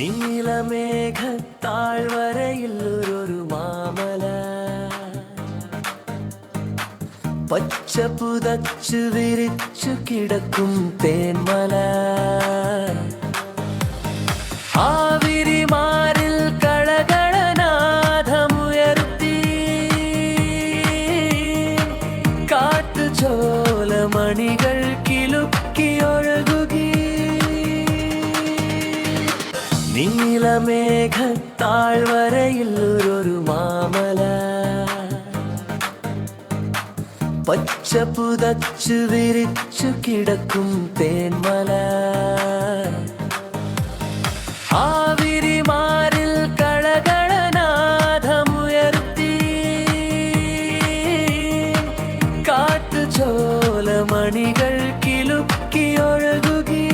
നീലമേഘത്താഴ്വരയിൽ ഒരു മാമല, പച്ച പുതച്ചു വിരിച്ചു കിടക്കും തേന്മല, ആവിരിമാരിൽ കളകളനാഥമുയർത്തി കാട്ടുചോലമണികൾ കിലുക്കിയൊഴുകി. നീലമേഘത്താഴ്വരയിൽ ഒരു മാമല, പച്ച പുതച്ചു വിരിച്ചു കിടക്കും തേന്മല, ആവിരിമാരിൽ കളകളനാഥമുയർത്തി കാട്ടുചോലമണികൾ കിലുക്കിയൊഴുകി.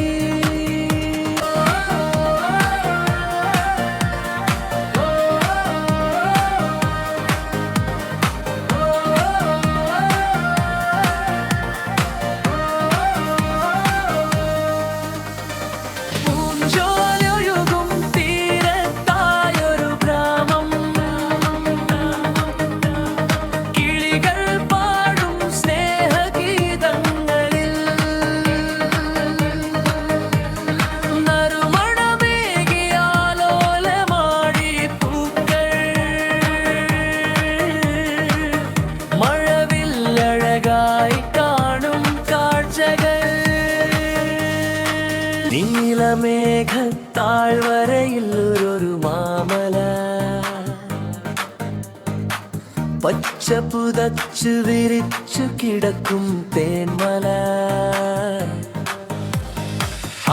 പച്ച പുതച്ചു വിരിച്ചു കിടക്കും തേന്മല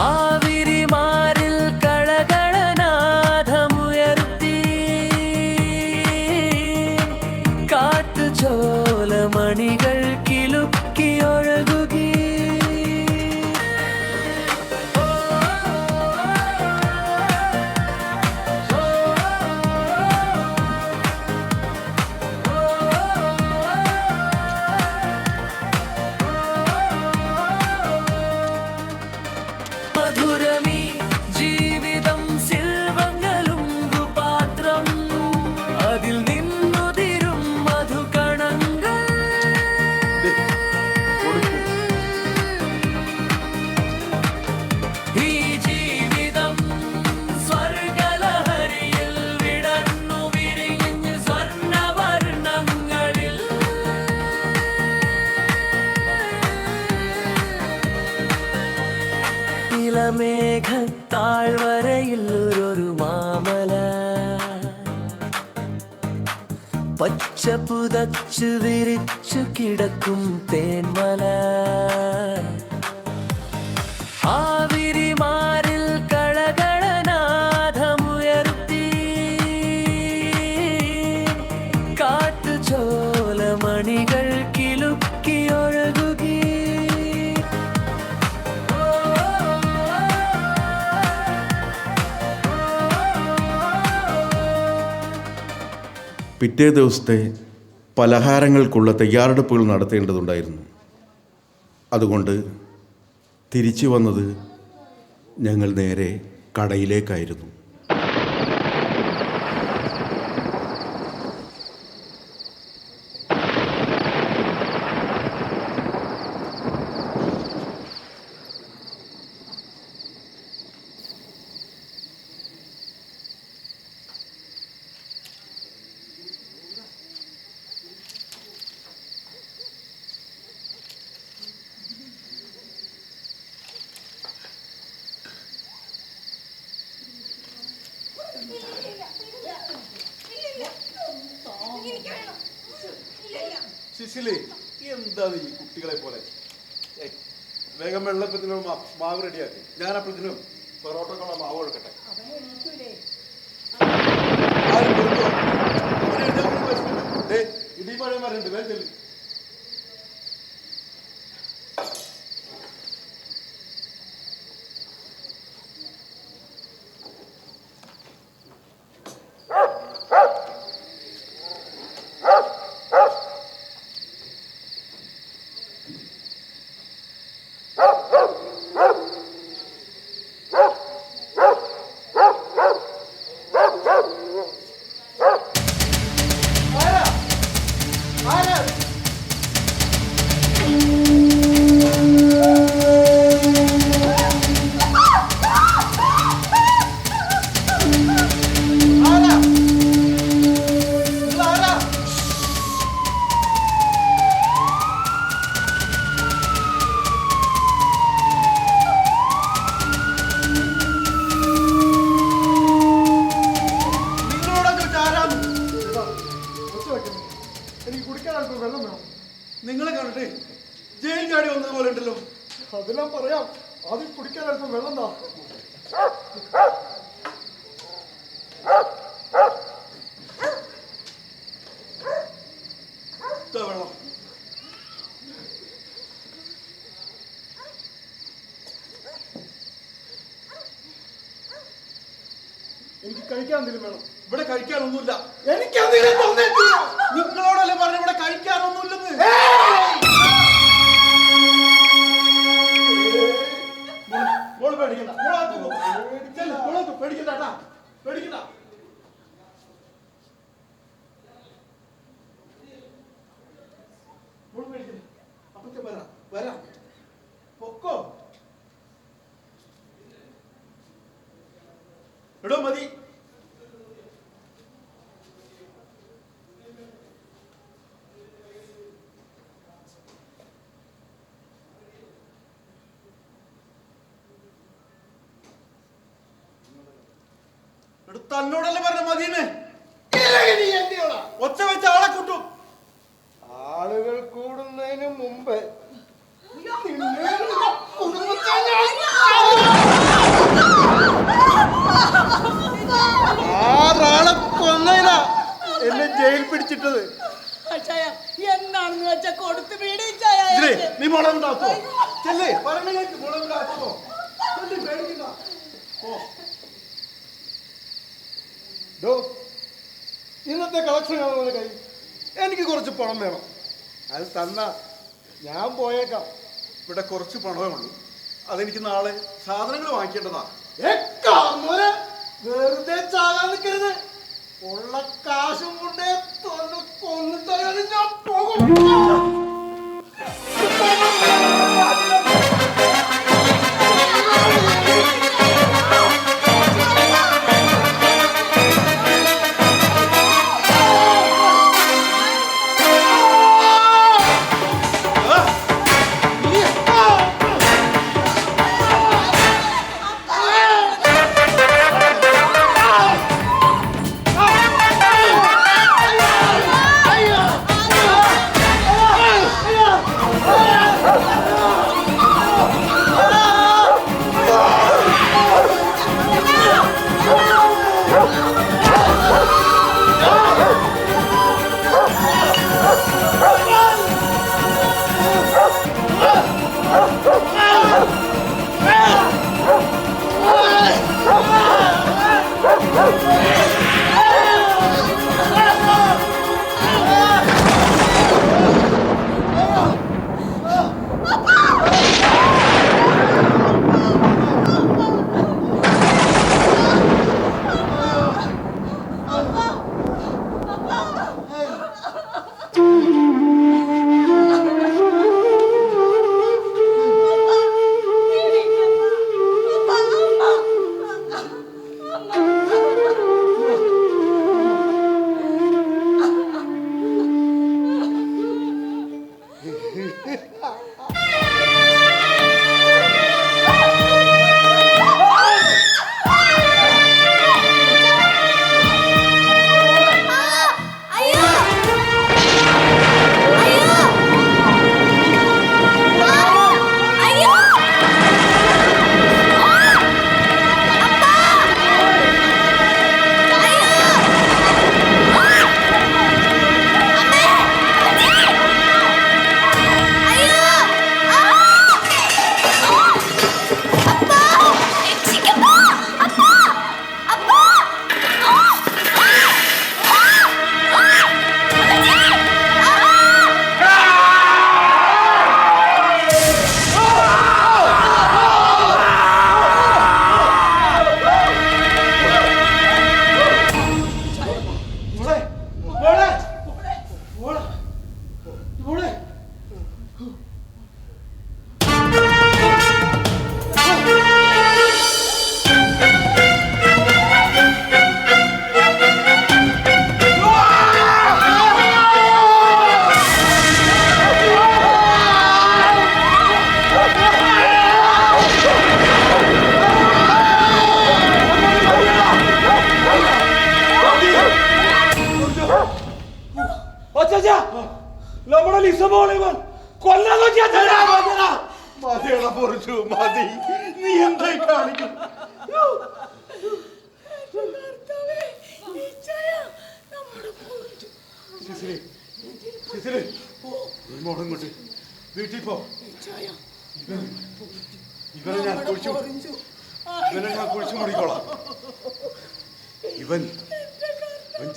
ആവിരിമാരിൽ കളകളനാഥമുയർത്തി കാട്ടുചോലമണികൾ കിലുക്കിയൊഴുകി മധുരമീ ജീവിതം സിൽവങ്ങളുങ്കു പാത്രം അതിൽ നിന്നുതിരും മധുകണങ്ങൾ ഈ ജീവിതം സ്വർഗലഹരിയിൽ വിടർന്നു വിരിഞ്ഞ് സ്വർണ്ണവർണ്ണങ്ങളിൽ ഇളമേഘത്താഴ്വരയിൽ ഒരു മാമല പച്ച പുതച്ചു വിരിച്ചു കിടക്കും തേന്മല ആവിരിമാരിൽ കളകളനാഥമുയർത്തി കാട്ടുചോലമണികൾ കിലുക്കിയൊഴുകി പിറ്റേ ദിവസത്തെ പലഹാരങ്ങൾക്കുള്ള തയ്യാറെടുപ്പുകൾ നടത്തേണ്ടതുണ്ടായിരുന്നു. അതുകൊണ്ട് തിരിച്ചു വന്നത് ഞങ്ങൾ നേരെ കടയിലേക്കായിരുന്നു. സിസിലി എന്താ ഈ കുട്ടികളെ പോലെ വേഗം വെള്ളപ്പത്തിനും മാവ് റെഡിയാക്കി ഞാൻ അപ്പോഴത്തിനും പൊറോട്ടക്കുള്ള മാവ് കൊടുക്കട്ടെ. ഇടിമഴ പറയുന്നുണ്ട് വേഗം ചെല്ലി. നിങ്ങളെ കണ്ടിട്ട് ജയിൽ ചാടി വന്നതുപോലെ ഉണ്ടല്ലോ. അതെല്ലാം പറയാം, ആദ്യം കുടിക്കാൻ അല്പം വെള്ളം താ. വെള്ളം എനിക്ക് കഴിക്കാൻ എന്തെങ്കിലും വേണം. ഇവിടെ കഴിക്കാനൊന്നുമില്ല. എനിക്ക് എന്തെങ്കിലും തോന്നിയിട്ടില്ല. നിങ്ങളോടല്ലേ പറഞ്ഞു ഇവിടെ കഴിക്കാനൊന്നുമില്ലെന്ന്. മോള് പേടിക്കണ്ട, പേടിക്കണ്ട, പേടിക്കണ്ട. മോള് പേടിക്കണ്ട, അപ്പത്തെ വരാം പൊക്കോ. എടോ മതി. തന്നോടല്ലേ പറഞ്ഞ മതിയെന്ന്. ഒച്ച വെച്ച ആളെ കൂട്ടും. ആളുകൾ കൂടുന്നതിന് മുമ്പ് ആറാളെ കൊന്നതിനാ എന്നെ ജയിൽ പിടിച്ചിട്ടത്. എന്താണെന്ന് വെച്ചാ കൊടുത്ത് നീ മുളക് ഉണ്ടാക്കോ? ചെല്ലേ പറഞ്ഞേക്ക് മുളക് ഉണ്ടാക്കോ? ഇന്നത്തെ കളക്ഷൻ കാണുന്ന കൈ എനിക്ക് കുറച്ച് പണം വേണം. അത് തന്നാ ഞാൻ പോയേക്കാം. ഇവിടെ കുറച്ച് പണമേ ഉള്ളൂ. അതെനിക്ക് നാളെ സാധനങ്ങൾ വാങ്ങിക്കേണ്ടതാ. വെറുതെ ചാകാൻ നിൽക്കരുത്. ഉള്ള കാശും കൊണ്ടേ കൊന്നിട്ടാലും ഞാൻ പോകും. നീ എന്തായി കാണിക്കും? ോട്ട് വീട്ടിൽ പോ. ഇവനെ ഞാൻ കുഴിച്ചു മുടിക്കോളാം. ഇവൻ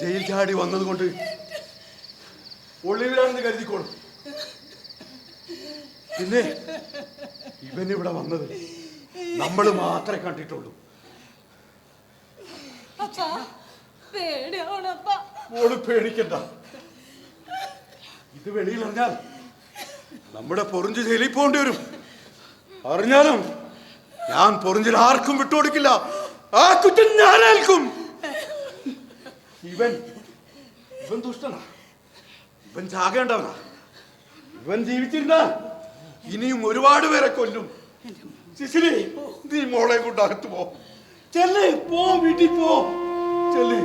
ജയിൽ ചാടി വന്നത് കൊണ്ട് ഒളിവിലാണെന്ന് കരുതിക്കോളും. പിന്നെ ഇവൻ ഇവിടെ വന്നത് നമ്മൾ മാത്രമേ കണ്ടിട്ടുള്ളൂ. മോള് പേടിക്കണ്ട. ഇത് വെളിയിൽ അറിഞ്ഞാൽ നമ്മുടെ പൊറിഞ്ച് ജയിലിൽ പോകേണ്ടി വരും. അറിഞ്ഞാലും ഞാൻ പൊറിഞ്ചിൽ ആർക്കും വിട്ടുകൊടുക്കില്ല. ആ കുറ്റം ഞാനേൽക്കും. ഇവൻ ദുഷ്ടനാ. ഇവൻ ചാകേണ്ടവനാ. ഇവൻ ജീവിച്ചിരുന്നാൽ ഇനിയും ഒരുപാട് പേരെ കൊല്ലും. സിസിലി, നീ മോളെ കൊണ്ട് അകത്ത് പോ. ചെല്ലേ, പോ, വീട്ടിൽ പോ. ചെല്ലേ.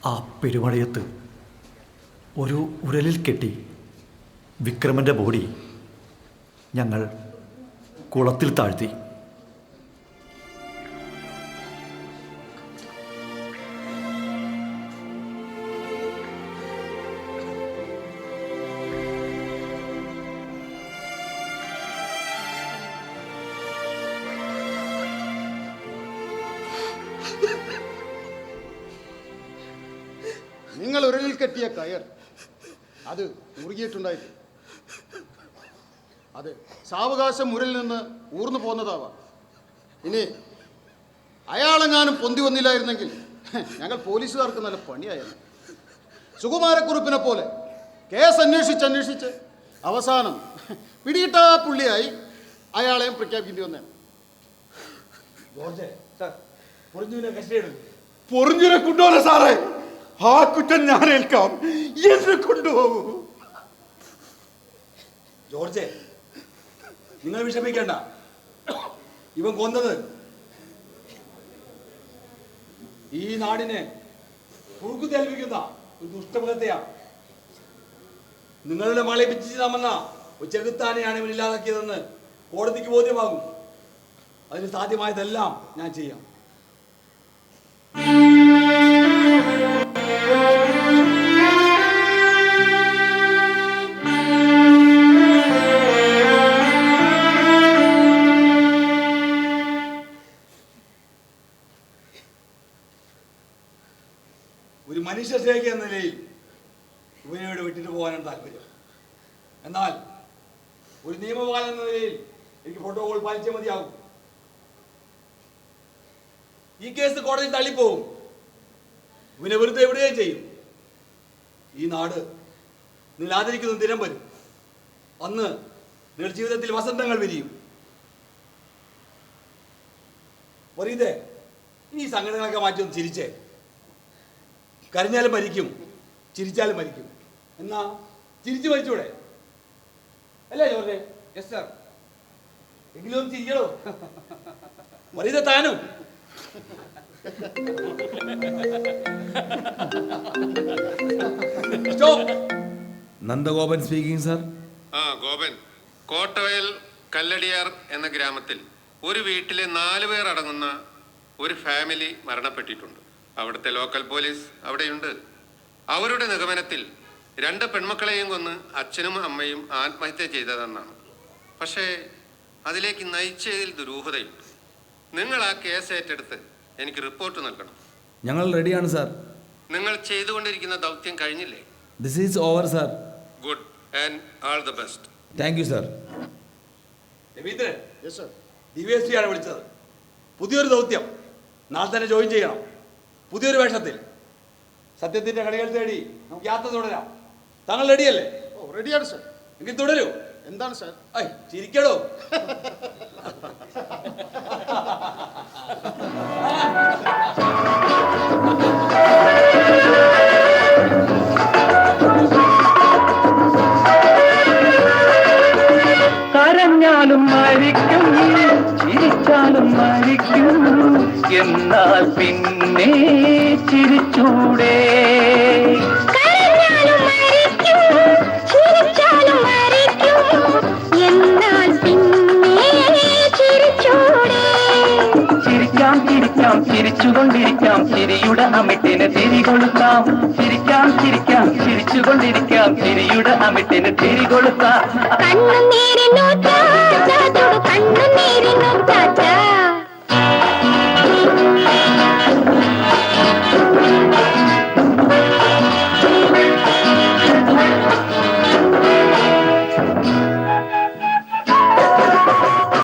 ആ പെരുമഴയത്ത് ഒരു ഉരലിൽ കെട്ടി വിക്രമൻ്റെ ബോഡി ഞങ്ങൾ കുളത്തിൽ താഴ്ത്തി. നിങ്ങൾ ഉരലിൽ കെട്ടിയ കയർ അത് മുറുകിയിട്ടുണ്ടായിരുന്നു. അത് സാവകാശം മുരലിൽ നിന്ന് ഊർന്നു പോന്നതാവാം. ഇനി അയാളെങ്ങാനും പൊന്തി വന്നില്ലായിരുന്നെങ്കിൽ ഞങ്ങൾ പോലീസുകാർക്ക് നല്ല പണിയായിരുന്നു. സുകുമാരക്കുറുപ്പിനെ പോലെ കേസ് അന്വേഷിച്ച് അവസാനം പിടികിട്ടാ പുള്ളിയായി അയാളെയും പ്രഖ്യാപിക്കേണ്ടി വന്നേ. പൊറിഞ്ഞിനെ കൊണ്ടുപോലെ സാറേ, ആ കുറ്റം ഞാൻ ഏൽക്കാം. എന്നെ കൊണ്ടുപോകൂ. ജോർജ്, നിങ്ങൾ വിഷമിക്കേണ്ട. ഇവൻ കൊന്നത് ഈ നാടിനെ കുറുക്കുതേൽപ്പിക്കുന്ന ഒരു ദുഷ്ടമൃഗത്തെയാണ്. നിങ്ങളുടെ മകളെ പിച്ചിതാമെന്ന ഒരു ചെകുത്താനെയാണ് ഇവൻ ഇല്ലാതാക്കിയതെന്ന് കോടതിക്ക് ബോധ്യമാകും. അതിന് സാധ്യമായതെല്ലാം ഞാൻ ചെയ്യാം. ഒരു മനുഷ്യ സ്നേഹി എന്ന നിലയിൽ ഇവനോട് വിട്ടിട്ട് പോകാനാണ് താല്പര്യം. എന്നാൽ ഒരു നിയമപാലൻ എന്ന നിലയിൽ എനിക്ക് പ്രോട്ടോകോൾ പാലിച്ചേ മതിയാകും. ഈ കേസ് കോടതി തള്ളിപ്പോകും. ഇവനെ വെറുതെ വിടുകയും ചെയ്യും. ഈ നാട് നിങ്ങൾ ആദരിക്കുന്ന ദിനം വരും. അന്ന് നിങ്ങളുടെ ജീവിതത്തിൽ വസന്തങ്ങൾ വിരിയും. വരീതേ, ഈ സംഘടനകളൊക്കെ മാറ്റി ഒന്ന് ചിരിച്ചേ. കരഞ്ഞാലും മരിക്കും, ചിരിച്ചാലും മരിക്കും. എന്നാ ചിരിച്ചു മരിച്ചൂടെ? അല്ലേ ജോർജ്? Yes sir. എങ്കിലും ഒന്ന് ചിരിക്കണോ? വരീത താനും. Nandagopan speaking sir. ഗോപൻ, കോട്ടവയൽ കല്ലടിയാർ എന്ന ഗ്രാമത്തിൽ ഒരു വീട്ടിലെ 4 പേർ അടങ്ങുന്ന ഒരു ഫാമിലി മരണപ്പെട്ടിട്ടുണ്ട്. അവിടുത്തെ ലോക്കൽ പോലീസ് അവിടെയുണ്ട്. അവരുടെ നിഗമനത്തിൽ 2 പെൺമക്കളെയും കൊന്ന് അച്ഛനും അമ്മയും ആത്മഹത്യ ചെയ്തതെന്നാണ്. പക്ഷേ അതിലേക്ക് നയിച്ചതിൽ ദുരൂഹതയുണ്ട്. നിങ്ങൾ ആ കേസ് ഏറ്റെടുത്ത് എനിക്ക് റിപ്പോർട്ട് നൽകണം. ഞങ്ങൾ റെഡിയാണ് സാർ. നിങ്ങൾ ചെയ്തുകൊണ്ടിരിക്കുന്ന ദൗത്യം കഴിഞ്ഞില്ലേ? This is over sir. Good and all the best. Thank you sir. DSP ആണ് വിളിച്ചത്. പുതിയൊരു ദൗത്യം നാളെ തന്നെ ജോയിൻ ചെയ്യണം. പുതിയൊരു വേഷത്തിൽ. സത്യത്തിന്റെ കളികൾ തേടി നമുക്ക് യാത്ര തുടരാം. താങ്കൾ റെഡിയല്ലേ? ഓ, റെഡിയാണ് സാർ. എങ്കിൽ തുടരൂ. എന്താണ് സാർ? ഐ, ചിരിക്കടോ. കരഞ്ഞാലും മരിക്കും, ചിരിച്ചാലും മരിക്കും, എന്നാൽ പിന്നെ ചിരിച്ചൂടെ? കരഞ്ഞാലും മരിക്കും, ചിരിച്ചാലും മരിക്കും, എന്നാൽ പിന്നെ ചിരിച്ചൂടെ? ചിരിക്കാം ചിരിക്കാം ചിരിച്ചുകൊണ്ടിരിക്കാം, ചിരിയുടെ അമിട്ടിന് തിരികൊളുത്താം. ചിരിക്കാം ചിരിക്കാം ചിരിച്ചുകൊണ്ടിരിക്കാം, ചിരിയുടെ അമിട്ടിന് തിരികൊളുത്താം. കണ്ണുനീരിനൂറ്റാം